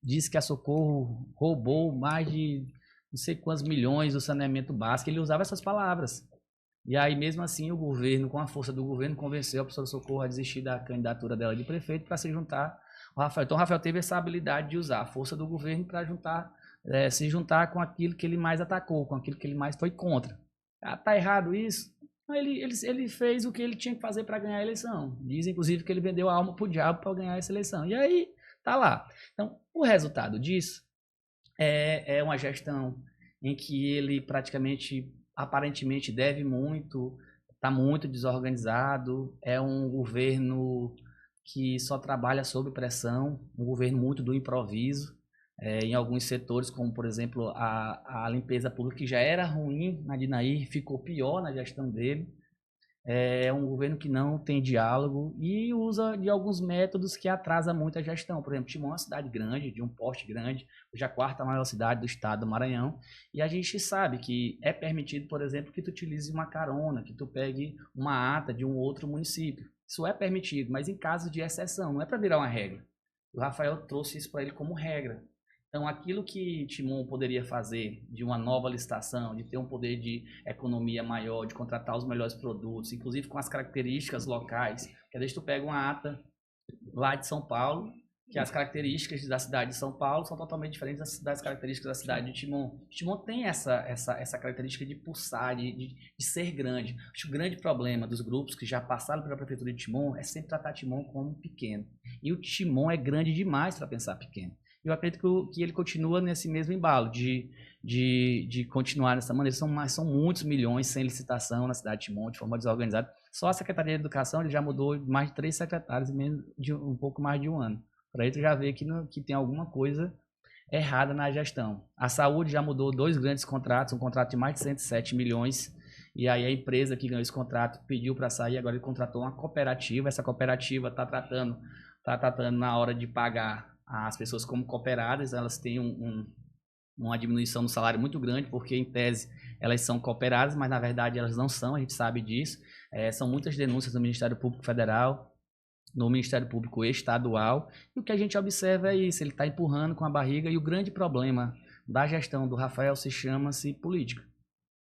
Speaker 2: disse que a Socorro roubou mais de não sei quantos milhões do saneamento básico, ele usava essas palavras. E aí, mesmo assim, o governo, com a força do governo, convenceu a professora Socorro a desistir da candidatura dela de prefeito para se juntar ao Rafael. Então, o Rafael teve essa habilidade de usar a força do governo para se juntar com aquilo que ele mais atacou, com aquilo que ele mais foi contra. Tá errado isso? Ele fez o que ele tinha que fazer para ganhar a eleição. Diz, inclusive, que ele vendeu a alma pro diabo para ganhar essa eleição. E aí, tá lá. Então, o resultado disso é uma gestão em que ele praticamente, aparentemente, deve muito, está muito desorganizado, é um governo que só trabalha sob pressão, um governo muito do improviso, em alguns setores, como, por exemplo, a limpeza pública, que já era ruim na Dinaí, ficou pior na gestão dele. É um governo que não tem diálogo e usa de alguns métodos que atrasa muito a gestão. Por exemplo, Timon é uma cidade grande, de um porte grande, hoje é a quarta maior cidade do estado do Maranhão, e a gente sabe que é permitido, por exemplo, que tu utilize uma carona, que tu pegue uma ata de um outro município. Isso é permitido, mas em casos de exceção, não é para virar uma regra. O Rafael trouxe isso para ele como regra. Então, aquilo que Timon poderia fazer de uma nova licitação, de ter um poder de economia maior, de contratar os melhores produtos, inclusive com as características locais, que às vezes tu pega uma ata lá de São Paulo, que as características da cidade de São Paulo são totalmente diferentes das características da cidade de Timon. Timon tem essa característica de pulsar, de ser grande. Acho que o grande problema dos grupos que já passaram pela prefeitura de Timon é sempre tratar Timon como pequeno. E o Timon é grande demais para pensar pequeno. Eu acredito que ele continua nesse mesmo embalo de continuar dessa maneira. São muitos milhões sem licitação na cidade de Timon, de forma desorganizada. Só a Secretaria de Educação ele já mudou mais de 3 secretários em menos de um pouco mais de um ano. Para aí tu já vê que tem alguma coisa errada na gestão. A saúde já mudou 2 grandes contratos, um contrato de mais de 107 milhões E aí a empresa que ganhou esse contrato pediu para sair, agora ele contratou uma cooperativa. Essa cooperativa está tratando na hora de pagar as pessoas como cooperadas, elas têm uma diminuição no salário muito grande, porque em tese elas são cooperadas, mas na verdade elas não são, a gente sabe disso. São muitas denúncias no Ministério Público Federal, no Ministério Público Estadual, e o que a gente observa é isso, ele está empurrando com a barriga, e o grande problema da gestão do Rafael chama-se política.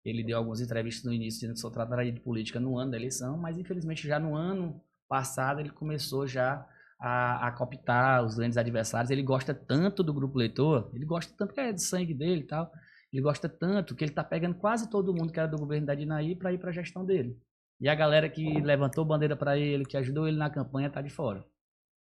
Speaker 2: Ele deu algumas entrevistas no início dizendo que só trataria de política no ano da eleição, mas infelizmente já no ano passado ele começou já a cooptar os grandes adversários. Ele gosta tanto do grupo eleitor, ele gosta tanto que é de sangue dele e tal, ele gosta tanto que ele está pegando quase todo mundo que era do governo da Dinaí para ir para a gestão dele. E a galera que levantou bandeira para ele, que ajudou ele na campanha, está de fora.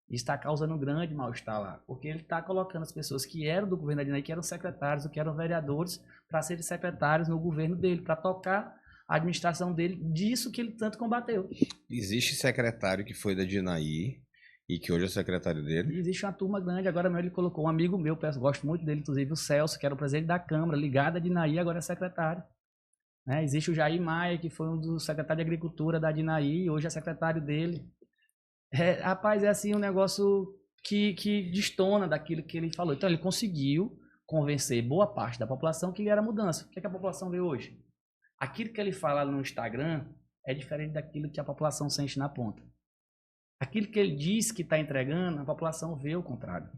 Speaker 2: Isso está causando um grande mal-estar lá, porque ele está colocando as pessoas que eram do governo da Dinaí, que eram secretários ou que eram vereadores, para serem secretários no governo dele, para tocar a administração dele, disso que ele tanto combateu.
Speaker 1: Existe secretário que foi da Dinaí e que hoje é secretário dele?
Speaker 2: Existe uma turma grande, agora mesmo ele colocou um amigo meu, gosto muito dele, inclusive o Celso, que era o presidente da Câmara, ligado a Dinaí, agora é secretário. Existe o Jair Maia, que foi um dos secretários de Agricultura da Dinaí, hoje é secretário dele. Rapaz, é assim um negócio que destona daquilo que ele falou. Então ele conseguiu convencer boa parte da população que ele era mudança. O que a população vê hoje? Aquilo que ele fala no Instagram é diferente daquilo que a população sente na ponta. Aquilo que ele diz que está entregando, a população vê o contrário.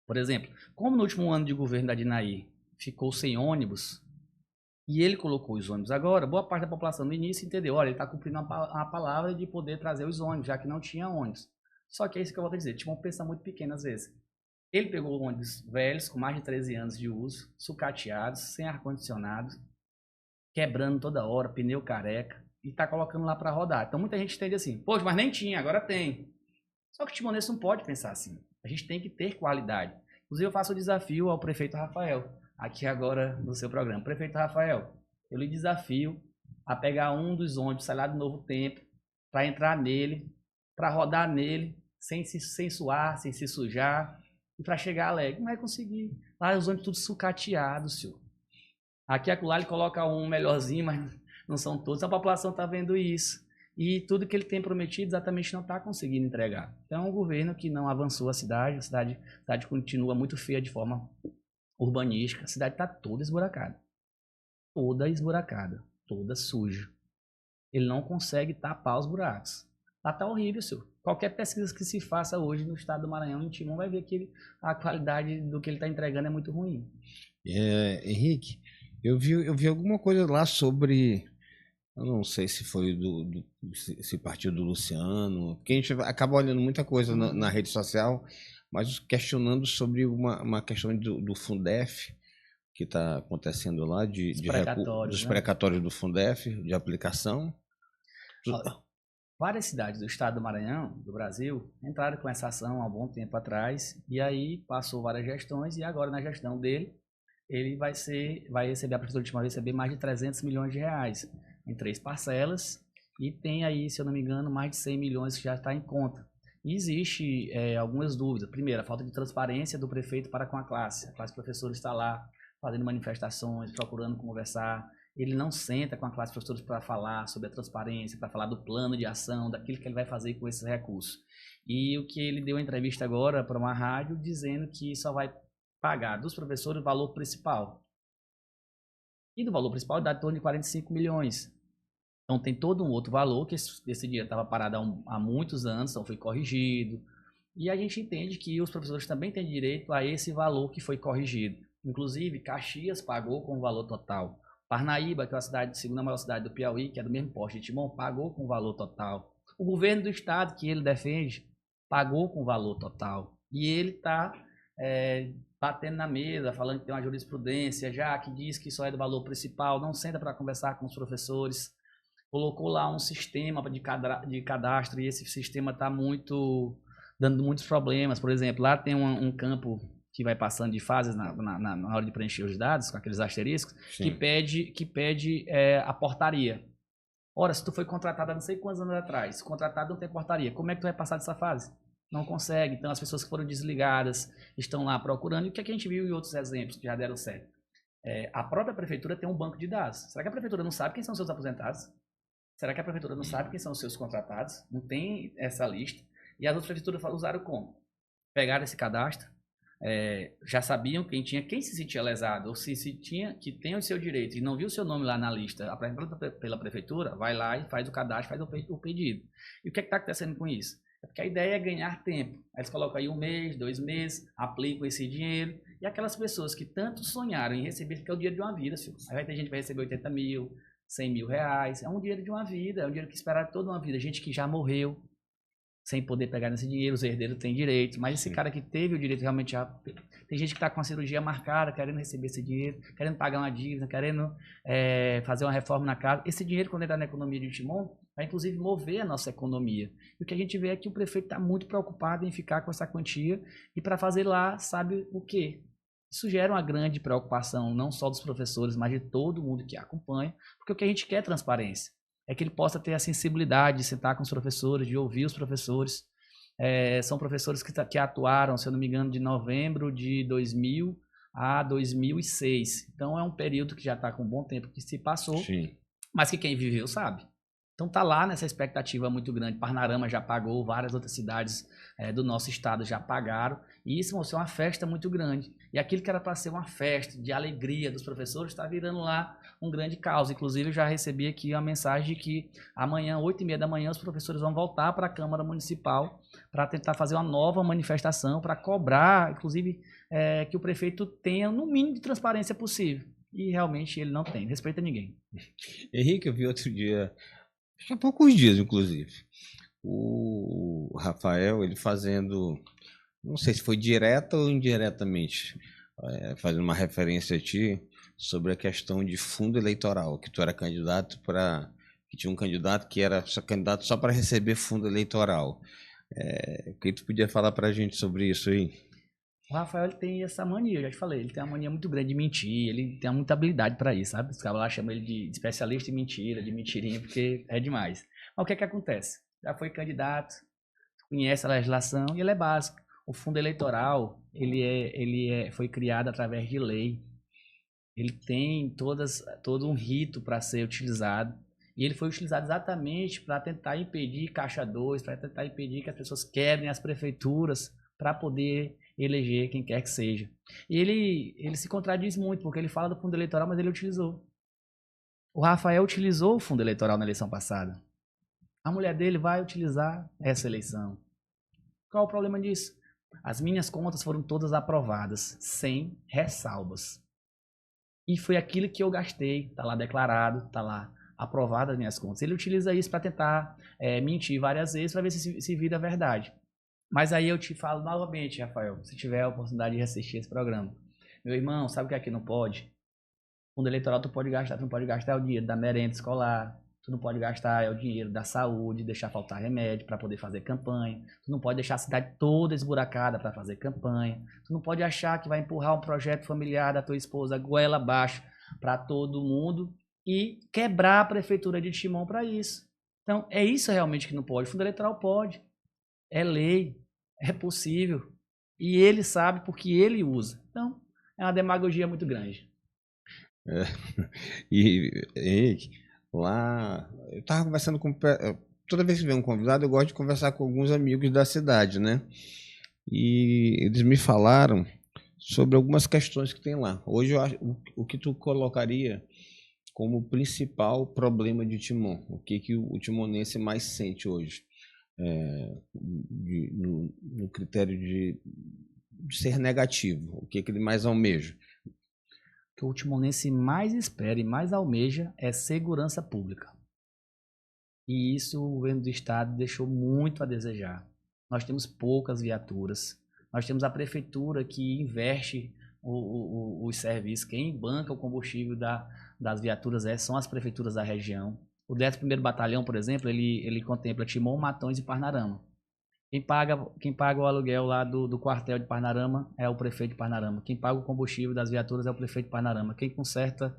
Speaker 2: Por exemplo, como no último ano de governo da Dinaí ficou sem ônibus, e ele colocou os ônibus agora, boa parte da população no início entendeu, olha, ele está cumprindo a palavra de poder trazer os ônibus, já que não tinha ônibus. Só que é isso que eu vou dizer, tinha uma pensão muito pequena às vezes. Ele pegou ônibus velhos, com mais de 13 anos de uso, sucateados, sem ar-condicionado, quebrando toda hora, pneu careca, e está colocando lá para rodar. Então muita gente entende assim, poxa, mas nem tinha, agora tem. Só que o timonense não pode pensar assim. A gente tem que ter qualidade. Inclusive eu faço o desafio ao prefeito Rafael, aqui agora no seu programa. Prefeito Rafael, eu lhe desafio a pegar um dos ônibus, sei lá, do Novo Tempo, para entrar nele, para rodar nele, sem suar, sem se sujar, e para chegar alegre. Não vai conseguir. Lá os ônibus tudo sucateados, senhor. Aqui acolá ele coloca um melhorzinho, mas não são todos. A população está vendo isso. E tudo que ele tem prometido exatamente não está conseguindo entregar. Então é um governo que não avançou a cidade continua muito feia de forma urbanística. A cidade está toda esburacada. Toda suja. Ele não consegue tapar os buracos. Lá está horrível, senhor. Qualquer pesquisa que se faça hoje no estado do Maranhão, em Timon, vai ver que a qualidade do que ele está entregando é muito ruim.
Speaker 1: Henrique, eu vi alguma coisa lá sobre, eu não sei se foi se partiu do Luciano, porque a gente acaba olhando muita coisa na rede social, mas questionando sobre uma questão do Fundef, que está acontecendo lá, dos precatórios do Fundef, de aplicação.
Speaker 2: Várias cidades do estado do Maranhão, do Brasil, entraram com essa ação há um bom tempo atrás, e aí passou várias gestões, e agora na gestão dele, ele vai receber, a Prefeitura de Timon vai receber mais de 300 milhões de reais em 3 parcelas, e tem aí, se eu não me engano, mais de 100 milhões que já está em conta. E existe algumas dúvidas. Primeiro, a falta de transparência do prefeito para com a classe. A classe de professores está lá fazendo manifestações, procurando conversar. Ele não senta com a classe de professores para falar sobre a transparência, para falar do plano de ação, daquilo que ele vai fazer com esses recursos. E o que ele deu uma entrevista agora para uma rádio dizendo que só vai pagar dos professores o valor principal. E do valor principal dá em torno de 45 milhões. Então tem todo um outro valor, que esse dinheiro estava parado há muitos anos, então foi corrigido. E a gente entende que os professores também têm direito a esse valor que foi corrigido. Inclusive, Caxias pagou com o valor total. Parnaíba, que é a segunda maior cidade do Piauí, que é do mesmo porte de Timon, pagou com o valor total. O governo do estado, que ele defende, pagou com o valor total. E ele está batendo na mesa, falando que tem uma jurisprudência já que diz que só é do valor principal, não senta para conversar com os professores. Colocou lá um sistema de cadastro e esse sistema está dando muitos problemas. Por exemplo, lá tem um campo que vai passando de fases na hora de preencher os dados, com aqueles asteriscos, que pede a portaria. Ora, se tu foi contratado há não sei quantos anos atrás, contratado não tem portaria, como é que tu vai passar dessa fase? Não consegue. Então, as pessoas que foram desligadas estão lá procurando. E o que a gente viu em outros exemplos que já deram certo? A própria prefeitura tem um banco de dados. Será que a prefeitura não sabe quem são os seus aposentados? Será que a prefeitura não sabe quem são os seus contratados? Não tem essa lista. E as outras prefeituras usaram como? Pegaram esse cadastro, já sabiam quem se sentia lesado, ou se tinha, que tem o seu direito e não viu o seu nome lá na lista apresentada pela prefeitura, vai lá e faz o cadastro, faz o pedido. E o que está acontecendo com isso? É porque a ideia é ganhar tempo. Aí eles colocam aí 1 mês, 2 meses, aplicam esse dinheiro, e aquelas pessoas que tanto sonharam em receber, que é o dinheiro de uma vida, filho. Aí vai ter gente que vai receber 80 mil, 100 mil reais, é um dinheiro de uma vida, é um dinheiro que esperaram toda uma vida, gente que já morreu, sem poder pegar nesse dinheiro, os herdeiros têm direito, mas esse cara que teve o direito realmente já... Tem gente que está com a cirurgia marcada, querendo receber esse dinheiro, querendo pagar uma dívida, querendo fazer uma reforma na casa. Esse dinheiro, quando entrar na economia de Timon, vai inclusive mover a nossa economia. E o que a gente vê é que o prefeito está muito preocupado em ficar com essa quantia e para fazer lá, sabe o quê? Isso gera uma grande preocupação, não só dos professores, mas de todo mundo que acompanha, porque o que a gente quer é transparência. É que ele possa ter a sensibilidade de sentar com os professores, de ouvir os professores. São professores que atuaram, se eu não me engano, de novembro de 2000 a 2006. Então, é um período que já está com um bom tempo que se passou,
Speaker 1: Sim.
Speaker 2: mas que quem viveu sabe. Então, tá lá nessa expectativa muito grande. Parnarama já pagou, várias outras cidades do nosso estado já pagaram. E isso mostrou uma festa muito grande. E aquilo que era para ser uma festa de alegria dos professores está virando lá um grande caos. Inclusive, eu já recebi aqui uma mensagem de que amanhã, 8h30 da manhã, os professores vão voltar para a Câmara Municipal para tentar fazer uma nova manifestação, para cobrar, inclusive, que o prefeito tenha no mínimo de transparência possível. E realmente ele não tem, não respeita ninguém.
Speaker 1: Henrique, eu vi outro dia, há poucos dias, inclusive, o Rafael, ele fazendo, não sei se foi direta ou indiretamente, fazendo uma referência a ti sobre a questão de fundo eleitoral, que tu era candidato para, que tinha um candidato que era candidato só para receber fundo eleitoral. O que tu podia falar para a gente sobre isso aí?
Speaker 2: O Rafael ele tem essa mania, eu já te falei, ele tem uma mania muito grande de mentir, ele tem muita habilidade para isso, sabe? Os caras lá chamam ele de especialista em mentira, de mentirinha, porque é demais. Mas o que é que acontece? Já foi candidato, conhece a legislação e ele é básico. O fundo eleitoral, foi criado através de lei. Ele tem todo um rito para ser utilizado. E ele foi utilizado exatamente para tentar impedir Caixa 2, para tentar impedir que as pessoas quebrem as prefeituras para poder eleger quem quer que seja. E ele se contradiz muito, porque ele fala do fundo eleitoral, mas ele utilizou. O Rafael utilizou o fundo eleitoral na eleição passada. A mulher dele vai utilizar essa eleição. Qual o problema disso? As minhas contas foram todas aprovadas, sem ressalvas. E foi aquilo que eu gastei, tá lá declarado, tá lá aprovado as minhas contas. Ele utiliza isso para tentar mentir várias vezes para ver se vira verdade. Mas aí eu te falo novamente, Rafael, se tiver a oportunidade de assistir esse programa. Meu irmão, sabe o que aqui não pode? Fundo eleitoral tu pode gastar, tu não pode gastar o dinheiro da merenda escolar, tu não pode gastar o dinheiro da saúde, deixar faltar remédio para poder fazer campanha, tu não pode deixar a cidade toda esburacada para fazer campanha, tu não pode achar que vai empurrar um projeto familiar da tua esposa goela abaixo para todo mundo e quebrar a prefeitura de Timon para isso. Então, é isso realmente que não pode. O fundo eleitoral pode. É lei, é possível. E ele sabe porque ele usa. Então, é uma demagogia muito grande.
Speaker 1: E, Henrique, lá, eu estava conversando com... Toda vez que vem um convidado, eu gosto de conversar com alguns amigos da cidade, né? E eles me falaram sobre algumas questões que tem lá. Hoje, eu acho, o que tu colocaria como principal problema de Timon? O que o timonense mais sente hoje? No critério de ser negativo, o que ele mais almeja?
Speaker 2: O que o timonense mais espera e mais almeja é segurança pública. E isso o governo do estado deixou muito a desejar. Nós temos poucas viaturas, nós temos a prefeitura que investe os serviços, quem banca o combustível das viaturas são as prefeituras da região. O 11º Batalhão, por exemplo, ele contempla Timon, Matões e Parnarama. Quem paga o aluguel lá do quartel de Parnarama é o prefeito de Parnarama. Quem paga o combustível das viaturas é o prefeito de Parnarama. Quem conserta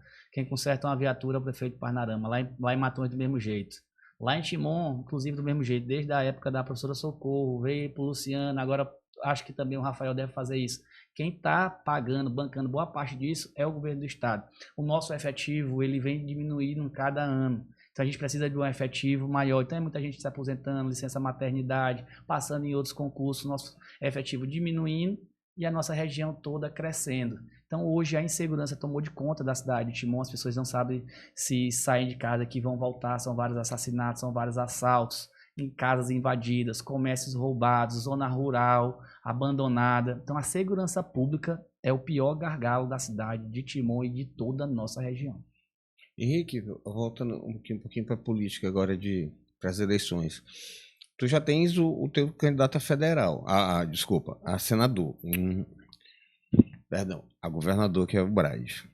Speaker 2: uma viatura é o prefeito de Parnarama. Lá em Matões do mesmo jeito. Lá em Timon, inclusive do mesmo jeito, desde a época da professora Socorro, veio pro Luciano, agora acho que também o Rafael deve fazer isso. quem está pagando, bancando boa parte disso é o governo do estado. O nosso efetivo, ele vem diminuindo cada ano. Então a gente precisa de um efetivo maior. Então é muita gente se aposentando, licença maternidade, passando em outros concursos, nosso efetivo diminuindo e a nossa região toda crescendo. Então hoje a insegurança tomou de conta da cidade de Timon, as pessoas não sabem se saem de casa que vão voltar, são vários assassinatos, são vários assaltos, em casas invadidas, comércios roubados, zona rural abandonada. Então a segurança pública é o pior gargalo da cidade de Timon e de toda a nossa região.
Speaker 1: Henrique, voltando um pouquinho para a política agora para as eleições. Tu já tens o teu candidato a federal, desculpa, a senador, perdão, a governador, que é o Braz.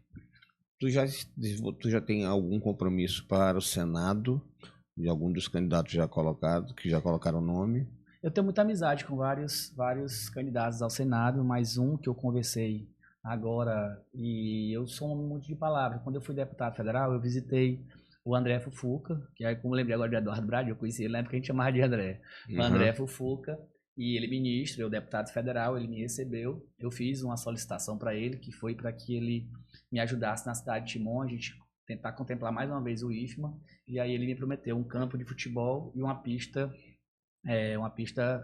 Speaker 1: Tu já tem algum compromisso para o Senado, de algum dos candidatos já colocados, que já colocaram o nome?
Speaker 2: Eu tenho muita amizade com vários candidatos ao Senado, mas um que eu conversei agora, e eu sou um homem muito de palavra. Quando eu fui deputado federal, eu visitei o André Fufuca, que aí, como eu lembrei agora de Eduardo Brade, eu conheci ele na época que a gente chamava de André. O André Fufuca, e ele ministro, eu deputado federal, ele me recebeu. Eu fiz uma solicitação para ele, que foi para que ele me ajudasse na cidade de Timon, a gente tentar contemplar mais uma vez o IFMA, e aí ele me prometeu um campo de futebol e uma pista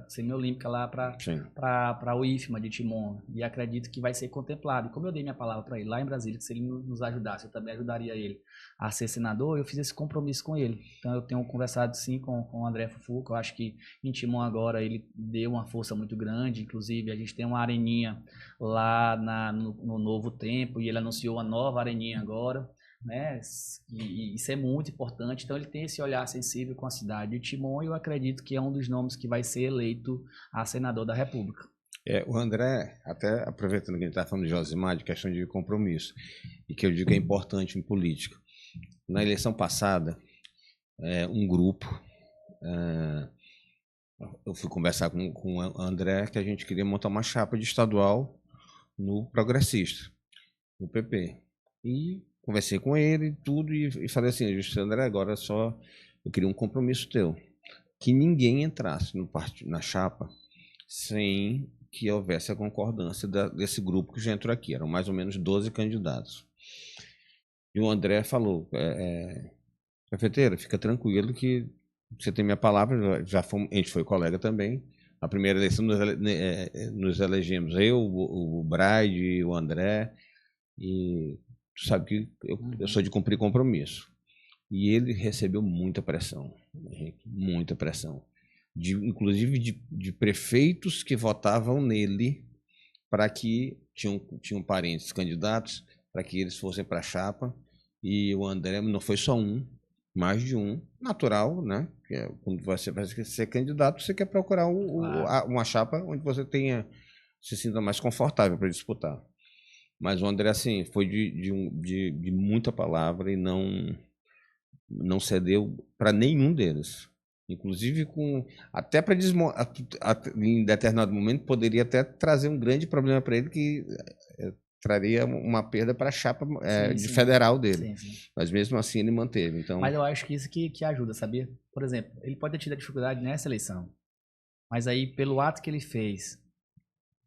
Speaker 2: semiolímpica lá para o IFMA de Timon, e acredito que vai ser contemplado. E como eu dei minha palavra para ele lá em Brasília, que se ele nos ajudasse, eu também ajudaria ele a ser senador, eu fiz esse compromisso com ele. Então eu tenho conversado sim com o André Fufuca, eu acho que em Timon agora ele deu uma força muito grande, inclusive a gente tem uma areninha lá no Novo Tempo, e ele anunciou uma nova areninha agora, né? E isso é muito importante. Então ele tem esse olhar sensível com a cidade de Timon, e eu acredito que é um dos nomes que vai ser eleito a senador da República.
Speaker 1: O André, até aproveitando que a gente está falando de Josimar, de questão de compromisso, e que eu digo que é importante em política. Na eleição passada, um grupo, eu fui conversar com o André, que a gente queria montar uma chapa de estadual no Progressista, no PP. E conversei com ele e tudo, e falei assim, André, agora só eu queria um compromisso teu, que ninguém entrasse na chapa sem que houvesse a concordância desse grupo que já entrou aqui. Eram mais ou menos 12 candidatos. E o André falou, cafeteira, fica tranquilo que você tem minha palavra, a gente foi colega também. Na primeira eleição nos elegemos eu, o Braide, o André, e tu sabe que eu sou de cumprir compromisso. E ele recebeu muita pressão, inclusive de prefeitos que votavam nele para que tinham parentes candidatos, para que eles fossem para a chapa. E o André não foi só um, mais de um, natural, né? Quando você vai ser candidato, você quer procurar uma chapa onde você se sinta mais confortável para disputar. Mas o André, assim, foi de muita palavra e não cedeu para nenhum deles. Inclusive, até para em determinado momento, poderia até trazer um grande problema para ele, que traria uma perda para a chapa federal dele. Sim. Mas mesmo assim ele manteve. Então...
Speaker 2: Mas eu acho que isso que ajuda, sabia? Por exemplo, ele pode ter tido a dificuldade nessa eleição, mas aí pelo ato que ele fez,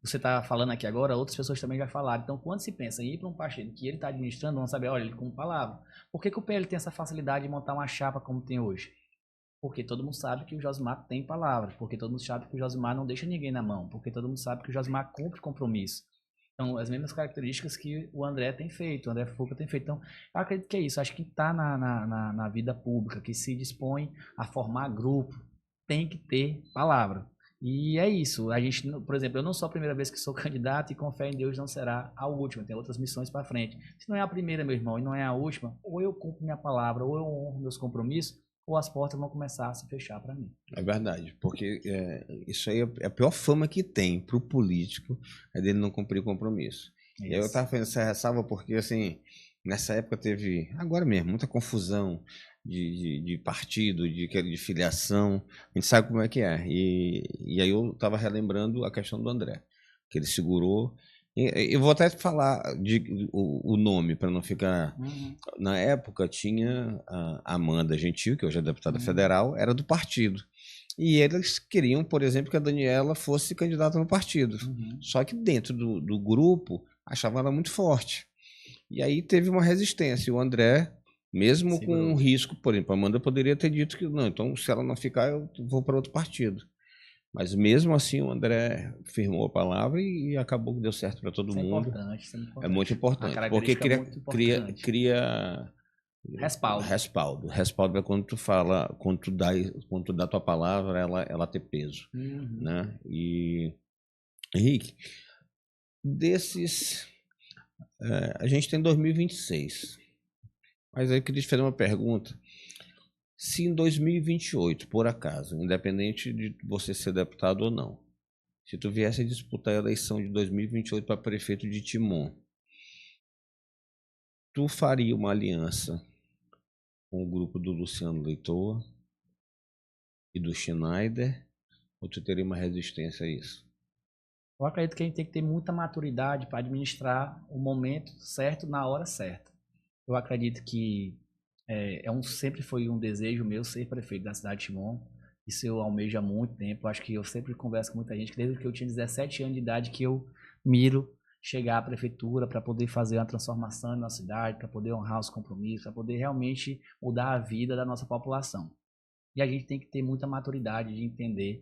Speaker 2: você está falando aqui agora, outras pessoas também já falaram. Então, quando se pensa em ir para um partido que ele está administrando, vamos saber, olha, ele com palavra. Por que o PL tem essa facilidade de montar uma chapa como tem hoje? Porque todo mundo sabe que o Josimar tem palavra, porque todo mundo sabe que o Josimar não deixa ninguém na mão, porque todo mundo sabe que o Josimar cumpre compromisso. Então, as mesmas características que o André tem feito, o André Fufuca tem feito. Então, eu acredito que é isso. Acho que está na vida pública, que se dispõe a formar grupo, tem que ter palavra. E é isso. A gente, por exemplo, eu não sou a primeira vez que sou candidato, e com fé em Deus não será a última. Tem outras missões para frente. Se não é a primeira, meu irmão, e não é a última, ou eu cumpro minha palavra, ou eu honro meus compromissos, ou as portas vão começar a se fechar para mim.
Speaker 1: É verdade, porque isso aí é a pior fama que tem para o político, é dele não cumprir compromisso. Isso. E aí eu estava fazendo essa ressalva porque, assim, nessa época teve, agora mesmo, muita confusão de partido, de filiação, a gente sabe como é que é. E aí eu estava relembrando a questão do André, que ele segurou. Eu vou até falar o nome para não ficar. Na época tinha a Amanda Gentil, que hoje é deputada federal, era do partido. E eles queriam, por exemplo, que a Daniela fosse candidata no partido.
Speaker 2: Uhum.
Speaker 1: Só que dentro do grupo achavam ela muito forte. E aí teve uma resistência. O André, mesmo com um
Speaker 2: Segurou.
Speaker 1: risco, por exemplo, a Amanda poderia ter dito que não, então se ela não ficar, eu vou para outro partido. Mas mesmo assim o André firmou a palavra e acabou que deu certo para todo
Speaker 2: Isso é
Speaker 1: mundo.
Speaker 2: importante, isso é muito
Speaker 1: É muito
Speaker 2: importante. Uma
Speaker 1: importante, porque
Speaker 2: característica muito importante.
Speaker 1: cria
Speaker 2: Respaldo.
Speaker 1: respaldo. Respaldo é quando tu fala, quando tu dá tua palavra, ela ter peso,
Speaker 2: Uhum.
Speaker 1: né? E Henrique, desses, a gente tem 2026. Mas aí eu queria te fazer uma pergunta. Se em 2028, por acaso, independente de você ser deputado ou não, se tu viesse a disputar a eleição de 2028 para prefeito de Timon, tu faria uma aliança com o grupo do Luciano Leitoa e do Schneider, ou tu teria uma resistência a isso?
Speaker 2: Eu acredito que a gente tem que ter muita maturidade para administrar o momento certo na hora certa. Eu acredito que sempre foi um desejo meu ser prefeito da cidade de Timon. Isso eu almejo há muito tempo. Acho que eu sempre converso com muita gente que desde que eu tinha 17 anos de idade que eu miro chegar à prefeitura para poder fazer uma transformação na cidade, para poder honrar os compromissos, para poder realmente mudar a vida da nossa população. E a gente tem que ter muita maturidade de entender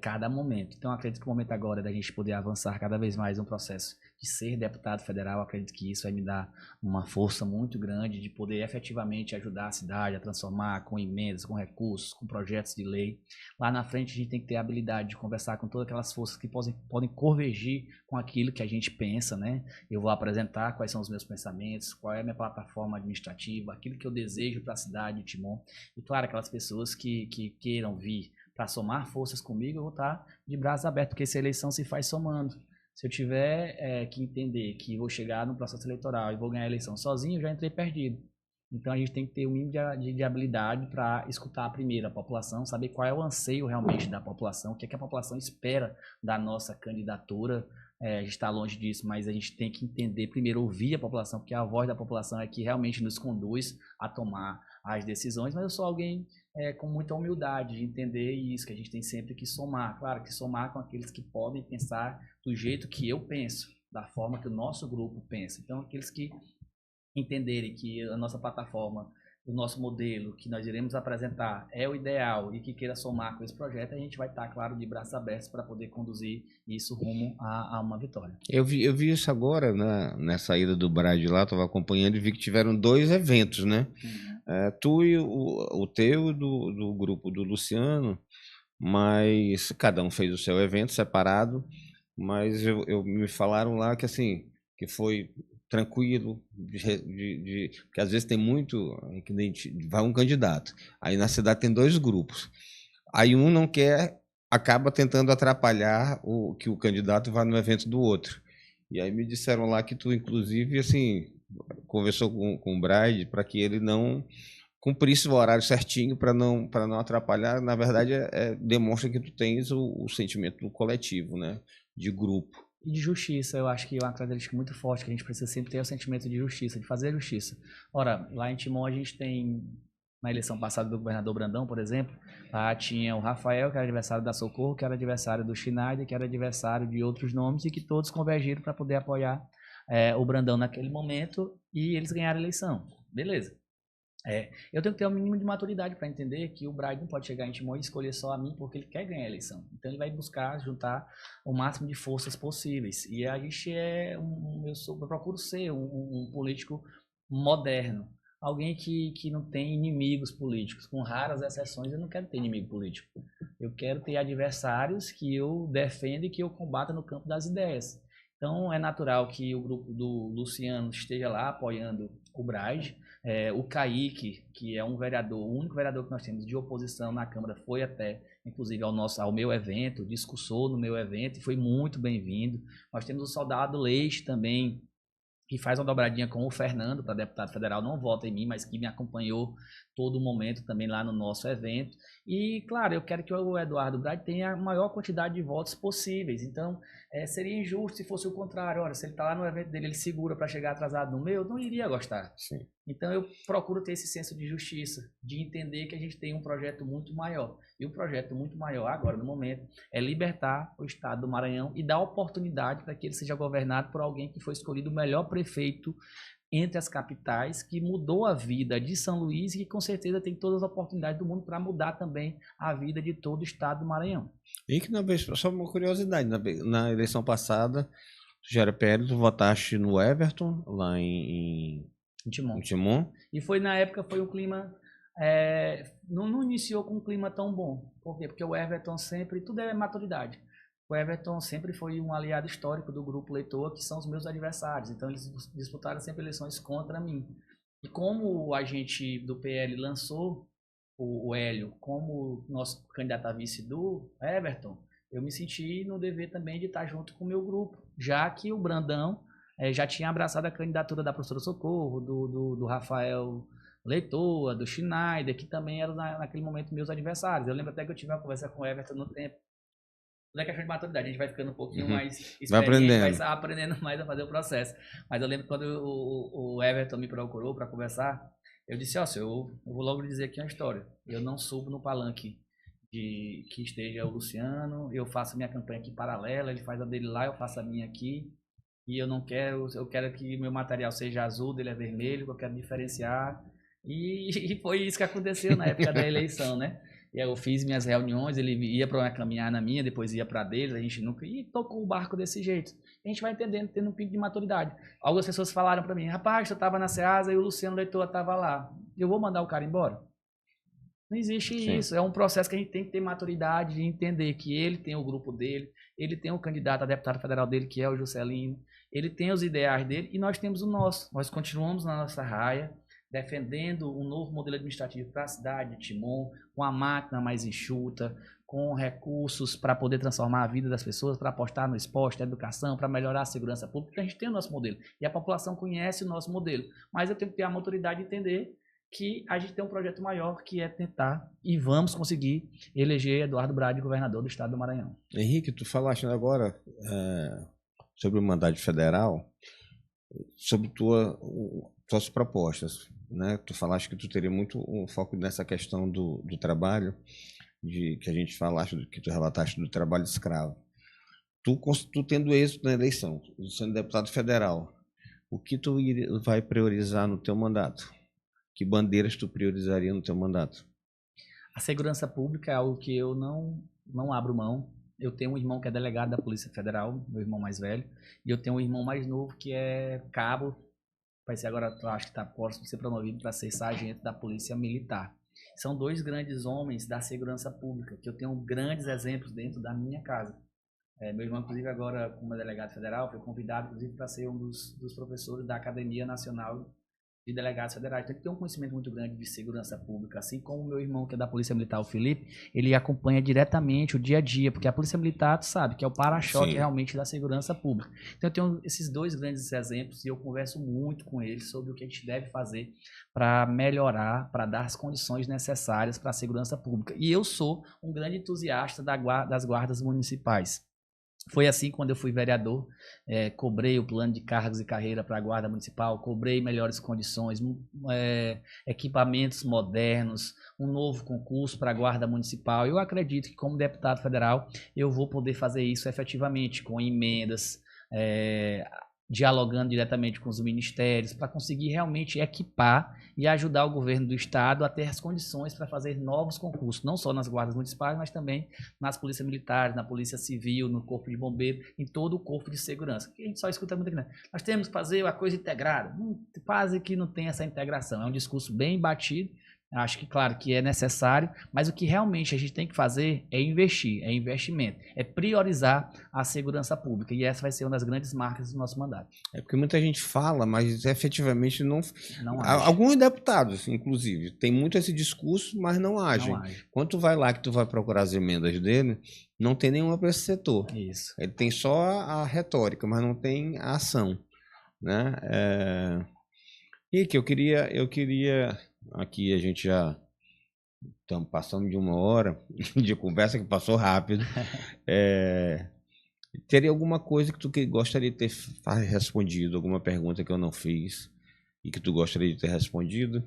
Speaker 2: cada momento. Então, acredito que o momento agora é da gente poder avançar cada vez mais no processo de ser deputado federal. Acredito que isso vai me dar uma força muito grande de poder efetivamente ajudar a cidade a transformar com emendas, com recursos, com projetos de lei. Lá na frente, a gente tem que ter a habilidade de conversar com todas aquelas forças que podem convergir com aquilo que a gente pensa, né? Eu vou apresentar quais são os meus pensamentos, qual é a minha plataforma administrativa, aquilo que eu desejo para a cidade de Timon. E claro, aquelas pessoas que queiram vir para somar forças comigo, eu vou estar de braços abertos, porque essa eleição se faz somando. Se eu tiver que entender que vou chegar no processo eleitoral e vou ganhar a eleição sozinho, eu já entrei perdido. Então a gente tem que ter o mínimo de habilidade para escutar primeiro a população, saber qual é o anseio realmente da população, o que é que a população espera da nossa candidatura. A gente está longe disso, mas a gente tem que entender primeiro, ouvir a população, porque a voz da população é que realmente nos conduz a tomar as decisões, mas eu sou alguém com muita humildade de entender isso, que a gente tem sempre que somar. Claro que somar com aqueles que podem pensar do jeito que eu penso, da forma que o nosso grupo pensa. Então, aqueles que entenderem que a nossa plataforma, o nosso modelo que nós iremos apresentar é o ideal e que queira somar com esse projeto, a gente vai estar, claro, de braços abertos para poder conduzir isso rumo a uma vitória.
Speaker 1: Eu vi isso agora, né, nessa ida do Brad lá, estava acompanhando e vi que tiveram dois eventos, né?
Speaker 2: Uhum.
Speaker 1: Tu e o teu do grupo do Luciano, mas cada um fez o seu evento separado, mas me falaram lá que assim, que foi tranquilo, porque às vezes tem muito, que vai um candidato, aí na cidade tem dois grupos, aí um não quer, acaba tentando atrapalhar o que o candidato vá no evento do outro. E aí me disseram lá que tu, inclusive, assim, conversou com o Bride para que ele não cumprisse o horário certinho para não atrapalhar. Na verdade, demonstra que tu tens o sentimento do coletivo, né? De grupo.
Speaker 2: E de justiça, eu acho que é uma característica muito forte, que a gente precisa sempre ter o sentimento de justiça, de fazer justiça. Ora, lá em Timon a gente tem, na eleição passada do governador Brandão, por exemplo, lá tinha o Rafael, que era adversário da Socorro, que era adversário do Schneider, que era adversário de outros nomes, e que todos convergiram para poder apoiar o Brandão naquele momento, e eles ganharam a eleição. Beleza. Eu tenho que ter o mínimo de maturidade para entender que o Bride não pode chegar em Timor e escolher só a mim porque ele quer ganhar a eleição. Então ele vai buscar juntar o máximo de forças possíveis. E a gente eu procuro ser um político moderno. Alguém que não tem inimigos políticos. Com raras exceções, eu não quero ter inimigo político. Eu quero ter adversários que eu defenda e que eu combata no campo das ideias. Então é natural que o grupo do Luciano esteja lá apoiando o Bride. O Kaique, que é um vereador, o único vereador que nós temos de oposição na Câmara, foi até, inclusive, ao meu evento, discursou no meu evento e foi muito bem-vindo. Nós temos o Soldado Leite também, que faz uma dobradinha com o Fernando para deputado federal, não vota em mim, mas que me acompanhou todo momento também lá no nosso evento. E, claro, eu quero que o Eduardo Braide tenha a maior quantidade de votos possíveis. Então, seria injusto se fosse o contrário. Ora, se ele está lá no evento dele, ele segura para chegar atrasado no meu, eu não iria gostar.
Speaker 1: Sim.
Speaker 2: Então, eu procuro ter esse senso de justiça, de entender que a gente tem um projeto muito maior. E o projeto muito maior, agora, no momento, é libertar o estado do Maranhão e dar oportunidade para que ele seja governado por alguém que foi escolhido o melhor prefeito entre as capitais, que mudou a vida de São Luís e que com certeza tem todas as oportunidades do mundo para mudar também a vida de todo o estado do Maranhão.
Speaker 1: E que só uma curiosidade, na eleição passada, tu já era PL, tu votaste no Everton, lá em Timon.
Speaker 2: E foi na época, foi um clima, não iniciou com um clima tão bom. Por quê? Porque o Everton sempre, tudo é maturidade. O Everton sempre foi um aliado histórico do grupo Leitor, que são os meus adversários. Então, eles disputaram sempre eleições contra mim. E como a gente do PL lançou o Hélio como nosso candidato a vice do Everton, eu me senti no dever também de estar junto com o meu grupo, já que o Brandão já tinha abraçado a candidatura da professora Socorro, do Rafael Leitor, do Schneider, que também eram naquele momento meus adversários. Eu lembro até que eu tive uma conversa com o Everton no tempo. Não é questão de maturidade, a gente vai ficando um pouquinho mais experiente, vai aprendendo mais a fazer o processo. Mas eu lembro quando o Everton me procurou para conversar, eu disse, eu vou logo dizer aqui uma história. Eu não subo no palanque de que esteja o Luciano, eu faço minha campanha aqui paralela, ele faz a dele lá, eu faço a minha aqui. E eu quero que meu material seja azul, dele é vermelho, eu quero diferenciar. E foi isso que aconteceu na época da eleição, né? E aí eu fiz minhas reuniões, ele ia para uma caminhar na minha, depois ia para deles, a gente nunca... E tocou o barco desse jeito. A gente vai entendendo, tendo um pico de maturidade. Algumas pessoas falaram para mim, rapaz, eu estava na Ceasa e o Luciano Leitor estava lá. Eu vou mandar o cara embora? Não existe isso. É um processo que a gente tem que ter maturidade de entender que ele tem o grupo dele, ele tem o candidato a deputado federal dele, que é o Juscelino, ele tem os ideais dele e nós temos o nosso. Nós continuamos na nossa raia, defendendo um novo modelo administrativo para a cidade de Timon, com a máquina mais enxuta, com recursos para poder transformar a vida das pessoas, para apostar no esporte, na educação, para melhorar a segurança pública. A gente tem o nosso modelo e a população conhece o nosso modelo, mas eu tenho que ter a maturidade de entender que a gente tem um projeto maior, que é tentar e vamos conseguir eleger Eduardo Braide governador do estado do Maranhão.
Speaker 1: Henrique, tu falaste agora sobre o mandato federal, sobre tuas propostas, né? Tu falaste que tu teria muito um foco nessa questão do trabalho, que a gente falaste, que tu relataste do trabalho escravo. Tu tendo êxito na eleição, sendo deputado federal, o que tu vai priorizar no teu mandato? Que bandeiras tu priorizaria no teu mandato?
Speaker 2: A segurança pública é algo que eu não abro mão. Eu tenho um irmão que é delegado da Polícia Federal, meu irmão mais velho, e eu tenho um irmão mais novo que é cabo, vai ser agora, acho que está próximo de ser promovido para ser sargento da Polícia Militar. São dois grandes homens da segurança pública, que eu tenho grandes exemplos dentro da minha casa. Meu irmão, inclusive, agora, como delegado federal, foi convidado, inclusive, para ser um dos professores da Academia Nacional de Delegados Federais. Então, ele tem um conhecimento muito grande de segurança pública, assim como o meu irmão, que é da Polícia Militar, o Felipe, ele acompanha diretamente o dia a dia, porque a Polícia Militar, tu sabe, que é o para-choque realmente da segurança pública. Então, eu tenho esses dois grandes exemplos e eu converso muito com eles sobre o que a gente deve fazer para melhorar, para dar as condições necessárias para a segurança pública. E eu sou um grande entusiasta das guardas municipais. Foi assim quando eu fui vereador, cobrei o plano de cargos e carreira para a Guarda Municipal, cobrei melhores condições, equipamentos modernos, um novo concurso para a Guarda Municipal. Eu acredito que como deputado federal eu vou poder fazer isso efetivamente, com emendas, dialogando diretamente com os ministérios, para conseguir realmente equipar e ajudar o governo do estado a ter as condições para fazer novos concursos, não só nas guardas municipais, mas também nas polícias militares, na polícia civil, no corpo de bombeiro, em todo o corpo de segurança. Que a gente só escuta muito aqui, né? Nós temos que fazer a coisa integrada. Quase que não tem essa integração. É um discurso bem batido. Acho que, claro, que é necessário, mas o que realmente a gente tem que fazer é investir, é investimento, é priorizar a segurança pública, e essa vai ser uma das grandes marcas do nosso mandato.
Speaker 1: É porque muita gente fala, mas efetivamente não
Speaker 2: age.
Speaker 1: Alguns deputados, inclusive, tem muito esse discurso, mas não agem. Quando tu vai lá, que tu vai procurar as emendas dele, não tem nenhuma para esse setor.
Speaker 2: Isso.
Speaker 1: Ele tem só a retórica, mas não tem a ação, né? E que eu queria Aqui a gente já estamos passando de 1 hora de conversa que passou rápido. Teria alguma coisa que tu gostaria de ter respondido, alguma pergunta que eu não fiz e que tu gostaria de ter respondido?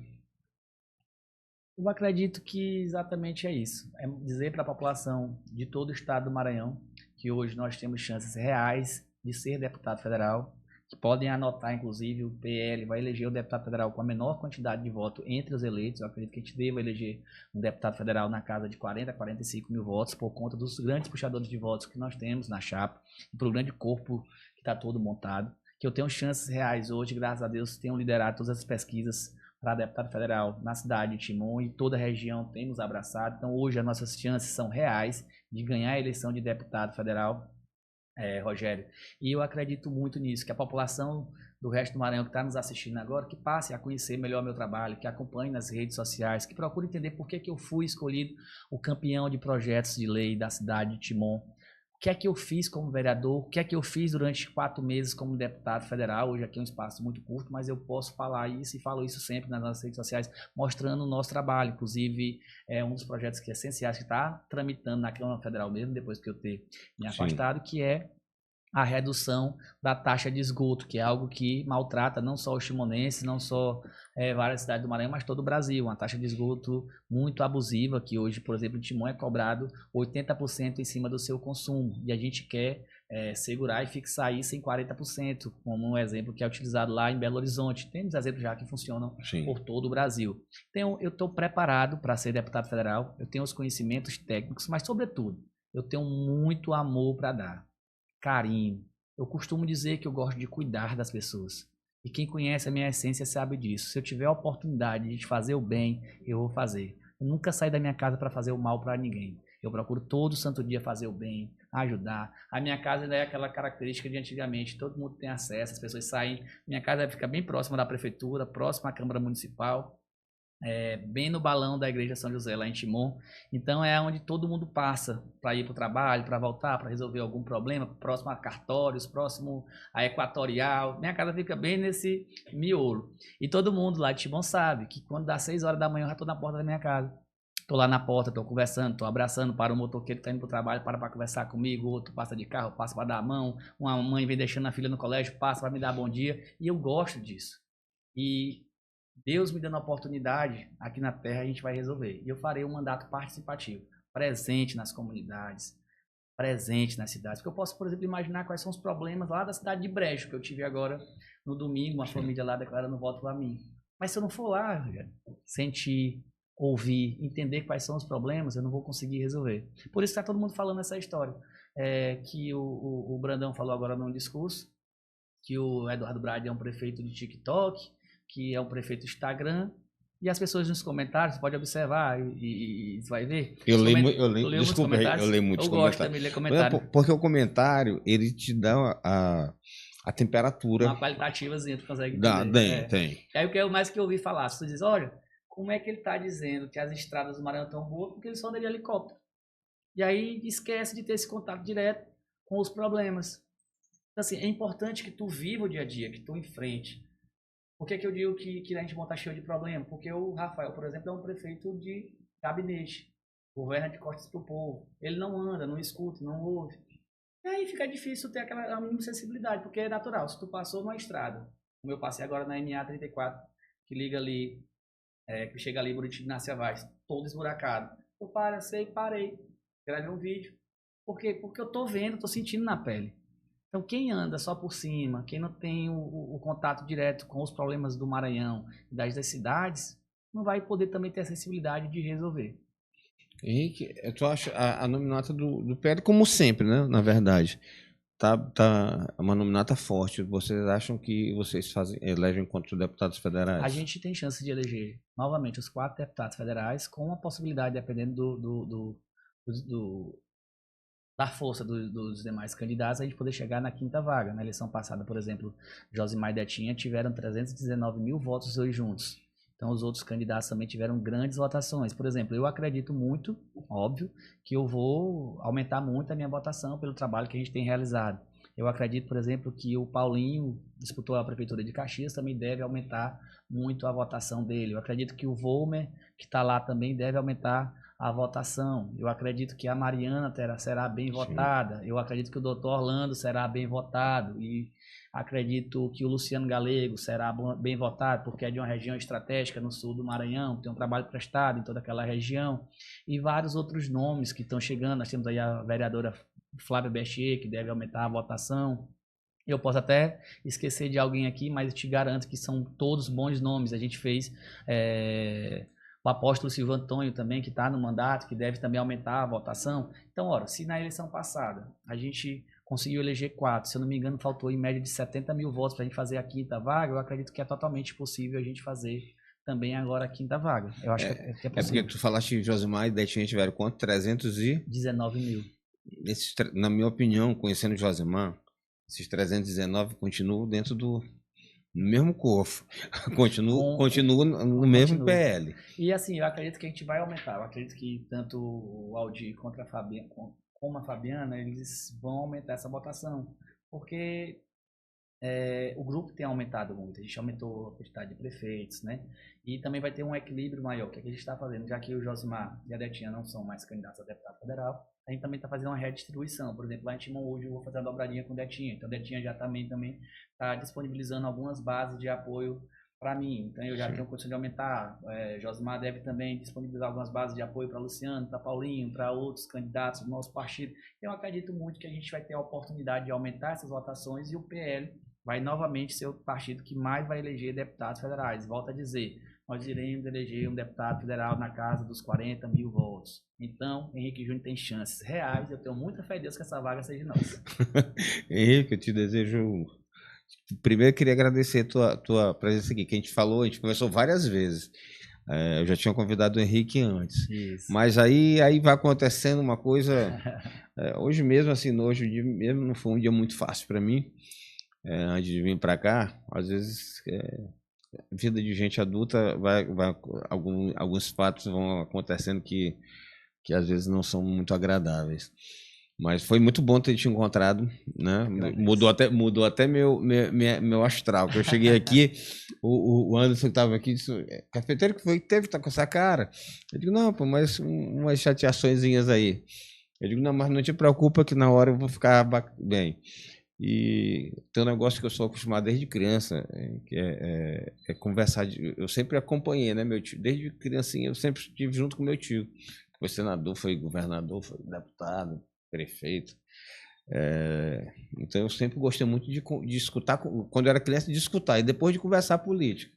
Speaker 2: Eu acredito que exatamente é isso. É dizer para a população de todo o estado do Maranhão que hoje nós temos chances reais de ser deputado federal, que podem anotar, inclusive, o PL vai eleger o deputado federal com a menor quantidade de votos entre os eleitos. Eu acredito que a gente deva eleger um deputado federal na casa de 40 a 45 mil votos, por conta dos grandes puxadores de votos que nós temos na chapa, e pelo grande corpo que está todo montado. Que eu tenho chances reais hoje, graças a Deus, tenho liderado todas as pesquisas para deputado federal na cidade de Timon, e toda a região tem nos abraçado. Então, hoje, as nossas chances são reais de ganhar a eleição de deputado federal, Rogério. E eu acredito muito nisso, que a população do resto do Maranhão que está nos assistindo agora, que passe a conhecer melhor meu trabalho, que acompanhe nas redes sociais, que procure entender por que eu fui escolhido o campeão de projetos de lei da cidade de Timon. O que é que eu fiz como vereador, o que é que eu fiz durante 4 meses como deputado federal. Hoje aqui é um espaço muito curto, mas eu posso falar isso e falo isso sempre nas nossas redes sociais, mostrando o nosso trabalho. Inclusive, é um dos projetos que é essenciais, que está tramitando na Câmara Federal mesmo, depois que eu ter me afastado, que é a redução da taxa de esgoto, que é algo que maltrata não só os chimonenses, não só várias cidades do Maranhão, mas todo o Brasil. Uma taxa de esgoto muito abusiva, que hoje, por exemplo, em Timon é cobrado 80% em cima do seu consumo. E a gente quer segurar e fixar isso em 40%, como um exemplo que é utilizado lá em Belo Horizonte. Temos exemplos já que funcionam por todo o Brasil. Então, eu estou preparado para ser deputado federal, eu tenho os conhecimentos técnicos, mas, sobretudo, eu tenho muito amor para dar. Carinho. Eu costumo dizer que eu gosto de cuidar das pessoas. E quem conhece a minha essência sabe disso. Se eu tiver a oportunidade de fazer o bem, eu vou fazer. Eu nunca saio da minha casa para fazer o mal para ninguém. Eu procuro todo santo dia fazer o bem, ajudar. A minha casa ainda é aquela característica de antigamente, todo mundo tem acesso, as pessoas saem. Minha casa fica bem próxima da prefeitura, próxima à Câmara Municipal. Bem no balão da Igreja São José, lá em Timon. Então é onde todo mundo passa para ir para o trabalho, para voltar, para resolver algum problema, próximo a cartórios, próximo a Equatorial. Minha casa fica bem nesse miolo. E todo mundo lá de Timon sabe que quando dá 6 horas da manhã eu já estou na porta da minha casa. Estou lá na porta, estou conversando, estou abraçando para o motoqueiro que está indo para o trabalho, para conversar comigo, outro passa de carro, passa para dar a mão, uma mãe vem deixando a filha no colégio, passa para me dar bom dia. E eu gosto disso. E Deus me dando a oportunidade, aqui na Terra a gente vai resolver. E eu farei um mandato participativo, presente nas comunidades, presente nas cidades. Porque eu posso, por exemplo, imaginar quais são os problemas lá da cidade de Brejo, que eu tive agora no domingo, uma família lá declarando voto para mim. Mas se eu não for lá, sentir, ouvir, entender quais são os problemas, eu não vou conseguir resolver. Por isso está todo mundo falando essa história. Que o Brandão falou agora num discurso, que o Eduardo Brade é um prefeito de TikTok, que é um prefeito Instagram, e as pessoas nos comentários, pode observar e você vai ver.
Speaker 1: Eu leio muitos comentários.
Speaker 2: Eu gosto também de ler comentários.
Speaker 1: Porque o comentário, ele te dá a temperatura.
Speaker 2: Uma qualitativazinha, tu consegue entender.
Speaker 1: Tem.
Speaker 2: Aí o que é o mais que eu ouvi falar, se tu diz, olha, como é que ele está dizendo que as estradas do Maranhão estão boas, porque ele só anda de helicóptero. E aí esquece de ter esse contato direto com os problemas. Então, assim, é importante que tu viva o dia a dia, que tu enfrente. Por que eu digo que a gente monta cheio de problema? Porque o Rafael, por exemplo, é um prefeito de gabinete. Governa de costas pro povo. Ele não anda, não escuta, não ouve. E aí fica difícil ter aquela mínima sensibilidade, porque é natural. Se tu passou numa estrada, como eu passei agora na MA 34, que liga ali, que chega ali em Buriti de Nácia Vaz, todo esburacado. Eu parei, gravei um vídeo. Por quê? Porque eu tô vendo, tô sentindo na pele. Então, quem anda só por cima, quem não tem o contato direto com os problemas do Maranhão e das cidades, não vai poder também ter a sensibilidade de resolver.
Speaker 1: Henrique, tu acha a nominata do PL, como sempre, né? Na verdade, tá uma nominata forte. Vocês acham que vocês elegem quantos deputados federais?
Speaker 2: A gente tem chance de eleger novamente os 4 deputados federais, com a possibilidade, dependendo da força dos demais candidatos, a gente poder chegar na 5ª vaga. Na eleição passada, por exemplo, Josimar e Detinha tiveram 319 mil votos os dois juntos. Então, os outros candidatos também tiveram grandes votações. Por exemplo, eu acredito muito, óbvio, que eu vou aumentar muito a minha votação pelo trabalho que a gente tem realizado. Eu acredito, por exemplo, que o Paulinho disputou a Prefeitura de Caxias, também deve aumentar muito a votação dele. Eu acredito que o Volmer, que está lá também, deve aumentar a votação. Eu acredito que a Mariana será bem votada. Eu acredito que o Dr. Orlando será bem votado. E acredito que o Luciano Galego será bem votado, porque é de uma região estratégica no sul do Maranhão, tem um trabalho prestado em toda aquela região. E vários outros nomes que estão chegando. Nós temos aí a vereadora Flávia Bechier, que deve aumentar a votação. Eu posso até esquecer de alguém aqui, mas eu te garanto que são todos bons nomes. A gente fez o apóstolo Silvio Antônio também, que está no mandato, que deve também aumentar a votação. Então, ora, se na eleição passada a gente conseguiu eleger 4, se eu não me engano, faltou em média de 70 mil votos para a gente fazer a quinta vaga, eu acredito que é totalmente possível a gente fazer também agora a quinta vaga. Eu acho que é possível.
Speaker 1: É porque tu falaste de Josimar e Detinha tiveram quanto?
Speaker 2: 19 mil.
Speaker 1: Na minha opinião, conhecendo o Josimar, esses 319 continuam dentro do mesmo corpo. Continuam no mesmo PL.
Speaker 2: E assim, eu acredito que a gente vai aumentar. Eu acredito que tanto o Aldir contra a Fabiana, como a Fabiana, eles vão aumentar essa votação. Porque o grupo tem aumentado muito. A gente aumentou a quantidade de prefeitos, né? E também vai ter um equilíbrio maior. O que a gente está fazendo? Já que o Josimar e a Detinha não são mais candidatos a deputado federal, a gente também está fazendo uma redistribuição. Por exemplo, lá em Timon hoje eu vou fazer a dobradinha com o Detinha. Então, o Detinha já também está disponibilizando algumas bases de apoio para mim. Então, eu já tenho condição de aumentar. Josimar deve também disponibilizar algumas bases de apoio para Luciano, para Paulinho, para outros candidatos do nosso partido. Eu acredito muito que a gente vai ter a oportunidade de aumentar essas votações e o PL vai novamente ser o partido que mais vai eleger deputados federais. Volto a dizer, nós iremos eleger um deputado federal na casa dos 40 mil votos. Então, Henrique Júnior tem chances reais. Eu tenho muita fé em Deus que essa vaga seja nossa.
Speaker 1: Henrique, eu te desejo... Primeiro, eu queria agradecer a tua presença aqui, que a gente conversou várias vezes. Eu já tinha convidado o Henrique antes.
Speaker 2: Isso.
Speaker 1: Mas aí vai acontecendo uma coisa... hoje mesmo, assim, hoje mesmo não foi um dia muito fácil para mim. Antes de vir para cá, às vezes vida de gente adulta alguns fatos vão acontecendo que às vezes não são muito agradáveis. Mas foi muito bom ter te encontrado, né? Mudou até meu astral. Quando eu cheguei aqui, o Anderson que estava aqui disse: cafeteiro que foi que teve, tá com essa cara? Eu digo: não, pô, mas umas chateaçõezinhas aí. Eu digo: não, mas não te preocupa que na hora eu vou ficar bem. E tem um negócio que eu sou acostumado desde criança, que é conversar. Eu sempre acompanhei, né, meu tio? Desde criancinha eu sempre estive junto com meu tio. Foi senador, foi governador, foi deputado, prefeito. Então eu sempre gostei muito de escutar, quando eu era criança, de escutar, e depois de conversar política.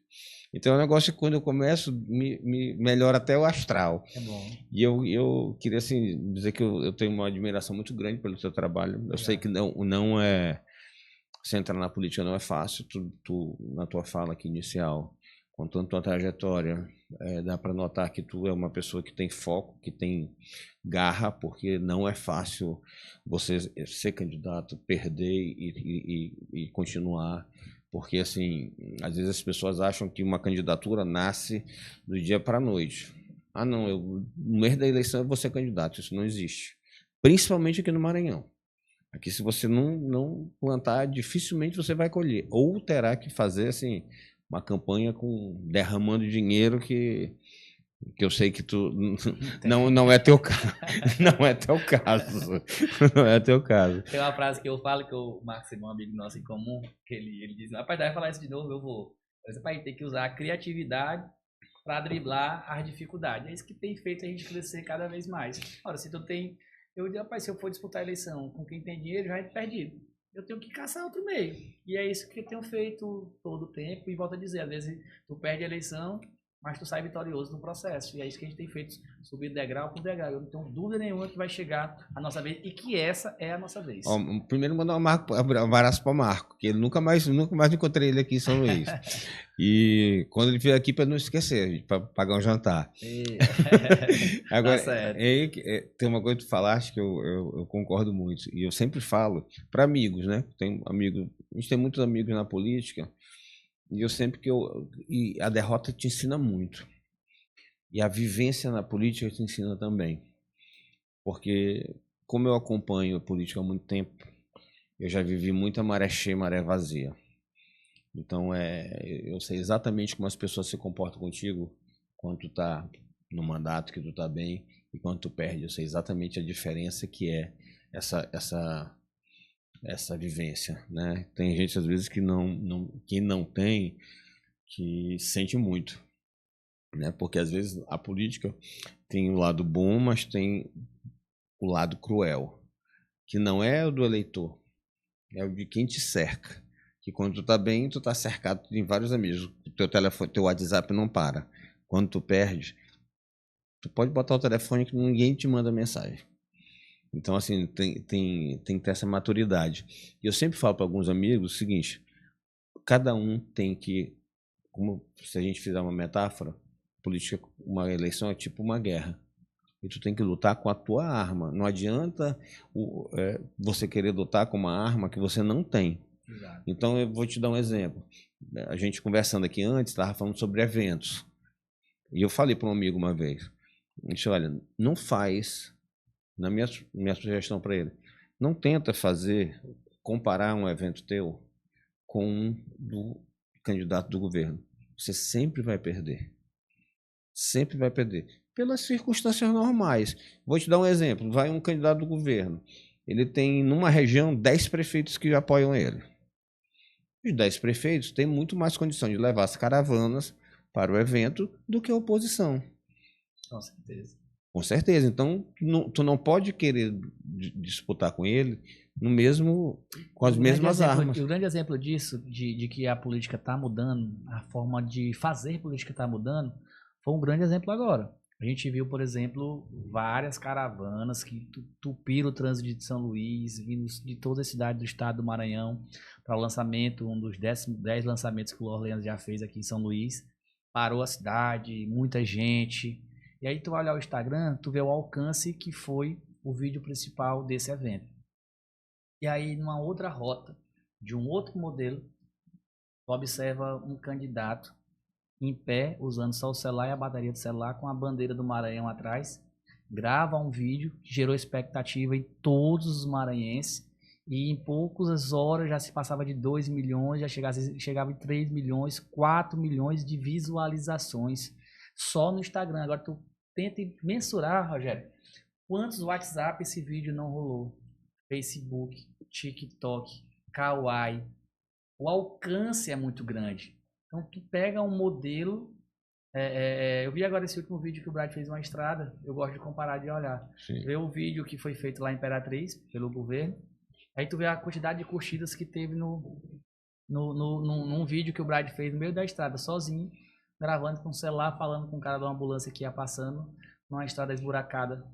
Speaker 1: Então é um negócio que quando eu começo, me melhora até o astral.
Speaker 2: É bom.
Speaker 1: E eu queria assim, dizer que eu tenho uma admiração muito grande pelo seu trabalho. Obrigado. Eu sei que não é... Você entrar na política não é fácil. Tu na tua fala aqui inicial, contando tua trajetória, dá para notar que tu é uma pessoa que tem foco, que tem garra, porque não é fácil você ser candidato, perder e continuar. Porque, assim, às vezes as pessoas acham que uma candidatura nasce do dia para a noite. Ah, não, no mês da eleição eu vou ser candidato. Isso não existe. Principalmente aqui no Maranhão. Aqui, se você não plantar, dificilmente você vai colher. Ou terá que fazer, assim, uma campanha derramando dinheiro que eu sei que tu não é teu caso. Não é teu caso. Não é teu caso.
Speaker 2: Tem uma frase que eu falo, que o Marcos é um amigo nosso em comum, que ele diz: rapaz, vai falar isso de novo, eu vou. Mas, pai, tem que usar a criatividade para driblar as dificuldades. É isso que tem feito a gente crescer cada vez mais. Ora, se tu tem... Eu digo: rapaz, se eu for disputar a eleição com quem tem dinheiro, já é perdido. Eu tenho que caçar outro meio. E é isso que eu tenho feito todo o tempo. E volto a dizer, às vezes tu perde a eleição, mas tu sai vitorioso no processo. E é isso que a gente tem feito, subir degrau por degrau. Eu não tenho dúvida nenhuma que vai chegar a nossa vez e que essa é a nossa vez.
Speaker 1: Primeiro mandar um abraço para o Marco, que nunca mais encontrei ele aqui em São Luís. E quando ele vier aqui, para não esquecer, para pagar um jantar. Agora,
Speaker 2: tá
Speaker 1: tem uma coisa que tu falaste que eu concordo muito. E eu sempre falo para amigos, né? A gente tem muitos amigos na política. E eu sempre e a derrota te ensina muito. E a vivência na política te ensina também. Porque, como eu acompanho a política há muito tempo, eu já vivi muita maré cheia, maré vazia. Então, eu sei exatamente como as pessoas se comportam contigo quando tu tá no mandato, que tu tá bem, e quando tu perde. Eu sei exatamente a diferença que é essa vivência, né? Tem gente, às vezes, que não tem, que sente muito, né? Porque, às vezes, a política tem o lado bom, mas tem o lado cruel, que não é o do eleitor, é o de quem te cerca. Que quando tu tá bem, tu tá cercado, tu tem vários amigos. O teu telefone, teu WhatsApp não para. Quando tu perde, tu pode botar o telefone que ninguém te manda mensagem. Então, assim, tem que ter essa maturidade. E eu sempre falo para alguns amigos o seguinte: cada um tem que, como se a gente fizer uma metáfora, política, uma eleição é tipo uma guerra. E tu tem que lutar com a tua arma. Não adianta você querer lutar com uma arma que você não tem.
Speaker 2: Exato.
Speaker 1: Então, eu vou te dar um exemplo. A gente conversando aqui antes, estava falando sobre eventos. E eu falei para um amigo uma vez, disse, olha, não faz, na minha sugestão para ele, não tenta comparar um evento teu com um do candidato do governo. Você sempre vai perder. Sempre vai perder. Pelas circunstâncias normais. Vou te dar um exemplo. Vai um candidato do governo. Ele tem, numa região, 10 prefeitos que apoiam ele. Os 10 prefeitos têm muito mais condição de levar as caravanas para o evento do que a oposição.
Speaker 2: Com certeza.
Speaker 1: Com certeza. Então, tu não pode querer disputar com ele com as mesmas armas.
Speaker 2: E o grande exemplo disso, de que a política está mudando, a forma de fazer política está mudando, foi um grande exemplo agora. A gente viu, por exemplo, várias caravanas que tupiram o trânsito de São Luís, vindo de toda a cidade do estado do Maranhão, para o lançamento, um dos 10 lançamentos que o Orleans já fez aqui em São Luís. Parou a cidade, muita gente. E aí tu vai olhar o Instagram, tu vê o alcance que foi o vídeo principal desse evento. E aí, numa outra rota, de um outro modelo, tu observa um candidato em pé, usando só o celular e a bateria do celular, com a bandeira do Maranhão atrás, grava um vídeo que gerou expectativa em todos os maranhenses, e em poucas horas já se passava de 2 milhões, já chegava em 3 milhões, 4 milhões de visualizações só no Instagram. Agora tu tenta mensurar, Rogério, quantos WhatsApp esse vídeo não rolou, Facebook, TikTok, Kawaii. O alcance é muito grande. Então tu pega um modelo. Eu vi agora esse último vídeo que o Brad fez uma estrada. Eu gosto de comparar, de olhar.
Speaker 1: Sim.
Speaker 2: Vê o vídeo que foi feito lá em Imperatriz, pelo governo. Aí tu vê a quantidade de curtidas que teve num vídeo que o Brad fez no meio da estrada, sozinho, gravando com o celular, falando com o cara de uma ambulância que ia passando numa estrada esburacada.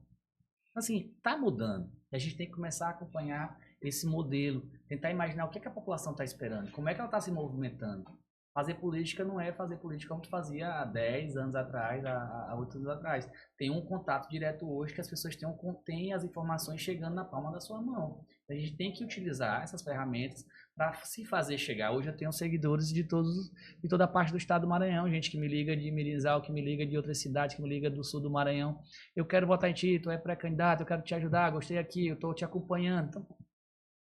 Speaker 2: Assim, tá mudando. A gente tem que começar a acompanhar esse modelo, tentar imaginar o que a população está esperando, como é que ela está se movimentando. Fazer política não é fazer política como tu fazia há 10 anos atrás, há 8 anos atrás. Tem um contato direto hoje que as pessoas têm as informações chegando na palma da sua mão. A gente tem que utilizar essas ferramentas para se fazer chegar. Hoje eu tenho seguidores de toda a parte do estado do Maranhão, gente que me liga de Mirizal, que me liga de outras cidades, que me liga do sul do Maranhão. Eu quero votar em ti, tu é pré-candidato, eu quero te ajudar, gostei aqui, eu estou te acompanhando. Então,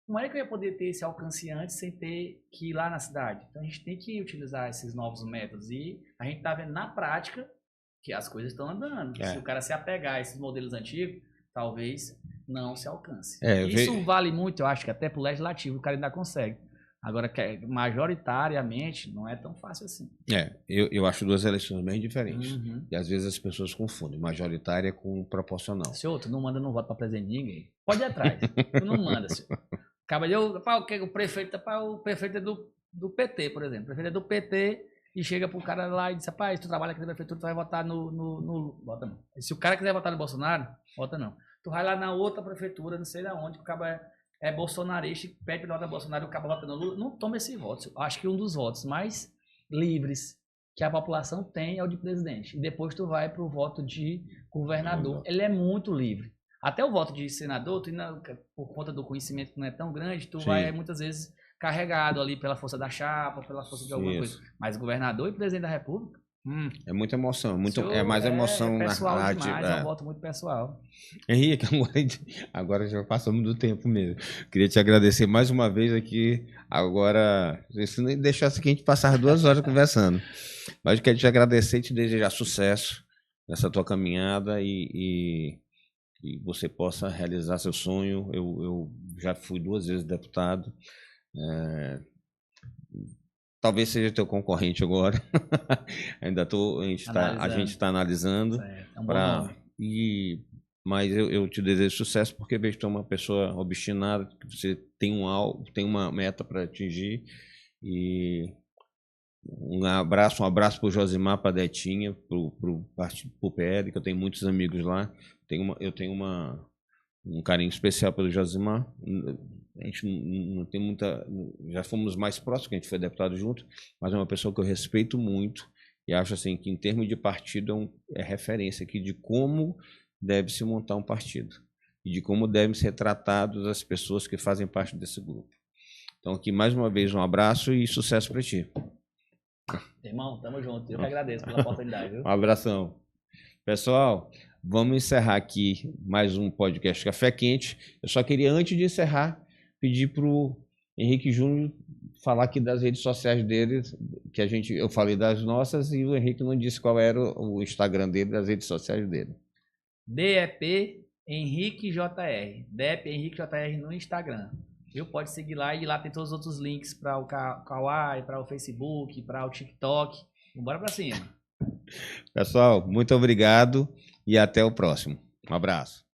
Speaker 2: como é que eu ia poder ter esse alcance antes sem ter que ir lá na cidade? Então a gente tem que utilizar esses novos métodos e a gente está vendo na prática que as coisas estão andando. Se o cara se apegar a esses modelos antigos, talvez não se alcance. Isso vale muito, eu acho que até para o legislativo o cara ainda consegue. Agora, majoritariamente, não é tão fácil assim.
Speaker 1: Eu acho duas eleições bem diferentes. E às vezes as pessoas confundem majoritária com proporcional.
Speaker 2: Senhor, tu não manda não voto para presidente de ninguém. Pode ir atrás. Tu não manda, senhor. O prefeito é do PT, por exemplo. O prefeito é do PT e chega pro cara lá e diz, rapaz, tu trabalha aqui na prefeitura, tu vai votar no... Vota não. Se o cara quiser votar no Bolsonaro, vota não. Tu vai lá na outra prefeitura, não sei de onde, o cara é bolsonarista e pede pra votar Bolsonaro e o cara vota no Lula. Não toma esse voto. Acho que um dos votos mais livres que a população tem é o de presidente. E depois tu vai pro voto de governador. Ele é muito livre. Até o voto de senador, por conta do conhecimento que não é tão grande, tu vai muitas vezes carregado ali pela força da chapa, pela força de alguma coisa. Mas governador e presidente da república,
Speaker 1: É muita emoção, é mais
Speaker 2: É
Speaker 1: emoção
Speaker 2: pessoal
Speaker 1: narrativa.
Speaker 2: demais, é um voto muito pessoal.
Speaker 1: Henrique, agora já passamos do tempo mesmo. Queria te agradecer mais uma vez aqui. Agora, se não deixasse aqui, a gente passar 2 horas conversando. Mas eu quero te agradecer e te desejar sucesso nessa tua caminhada e você possa realizar seu sonho. Eu já fui 2 vezes deputado. Talvez seja teu concorrente agora. A gente está analisando.
Speaker 2: É um bom nome.
Speaker 1: Mas eu te desejo sucesso porque vejo que tu é uma pessoa obstinada, que você tem tem uma meta para atingir. E um abraço para o Josimar, para a Detinha, pro PL, que eu tenho muitos amigos lá. Eu tenho um carinho especial pelo Josimar. A gente não tem muita. Já fomos mais próximos, que a gente foi deputado junto, mas é uma pessoa que eu respeito muito e acho assim que, em termos de partido, é referência aqui de como deve se montar um partido e de como devem ser tratadas as pessoas que fazem parte desse grupo. Então, aqui mais uma vez, um abraço e sucesso para ti.
Speaker 2: Irmão, tamo junto. Eu que agradeço pela oportunidade, viu?
Speaker 1: Um abração. Pessoal, vamos encerrar aqui mais um podcast Café Quente. Eu só queria, antes de encerrar, pedir para o Henrique Júnior falar aqui das redes sociais dele, que eu falei das nossas e o Henrique não disse qual era o Instagram dele, das redes sociais dele.
Speaker 2: DEP Henrique JR. DEP Henrique JR no Instagram. Viu? Pode seguir lá e lá tem todos os outros links para o Kawaii, para o Facebook, para o TikTok. Bora para cima.
Speaker 1: Pessoal, muito obrigado e até o próximo. Um abraço.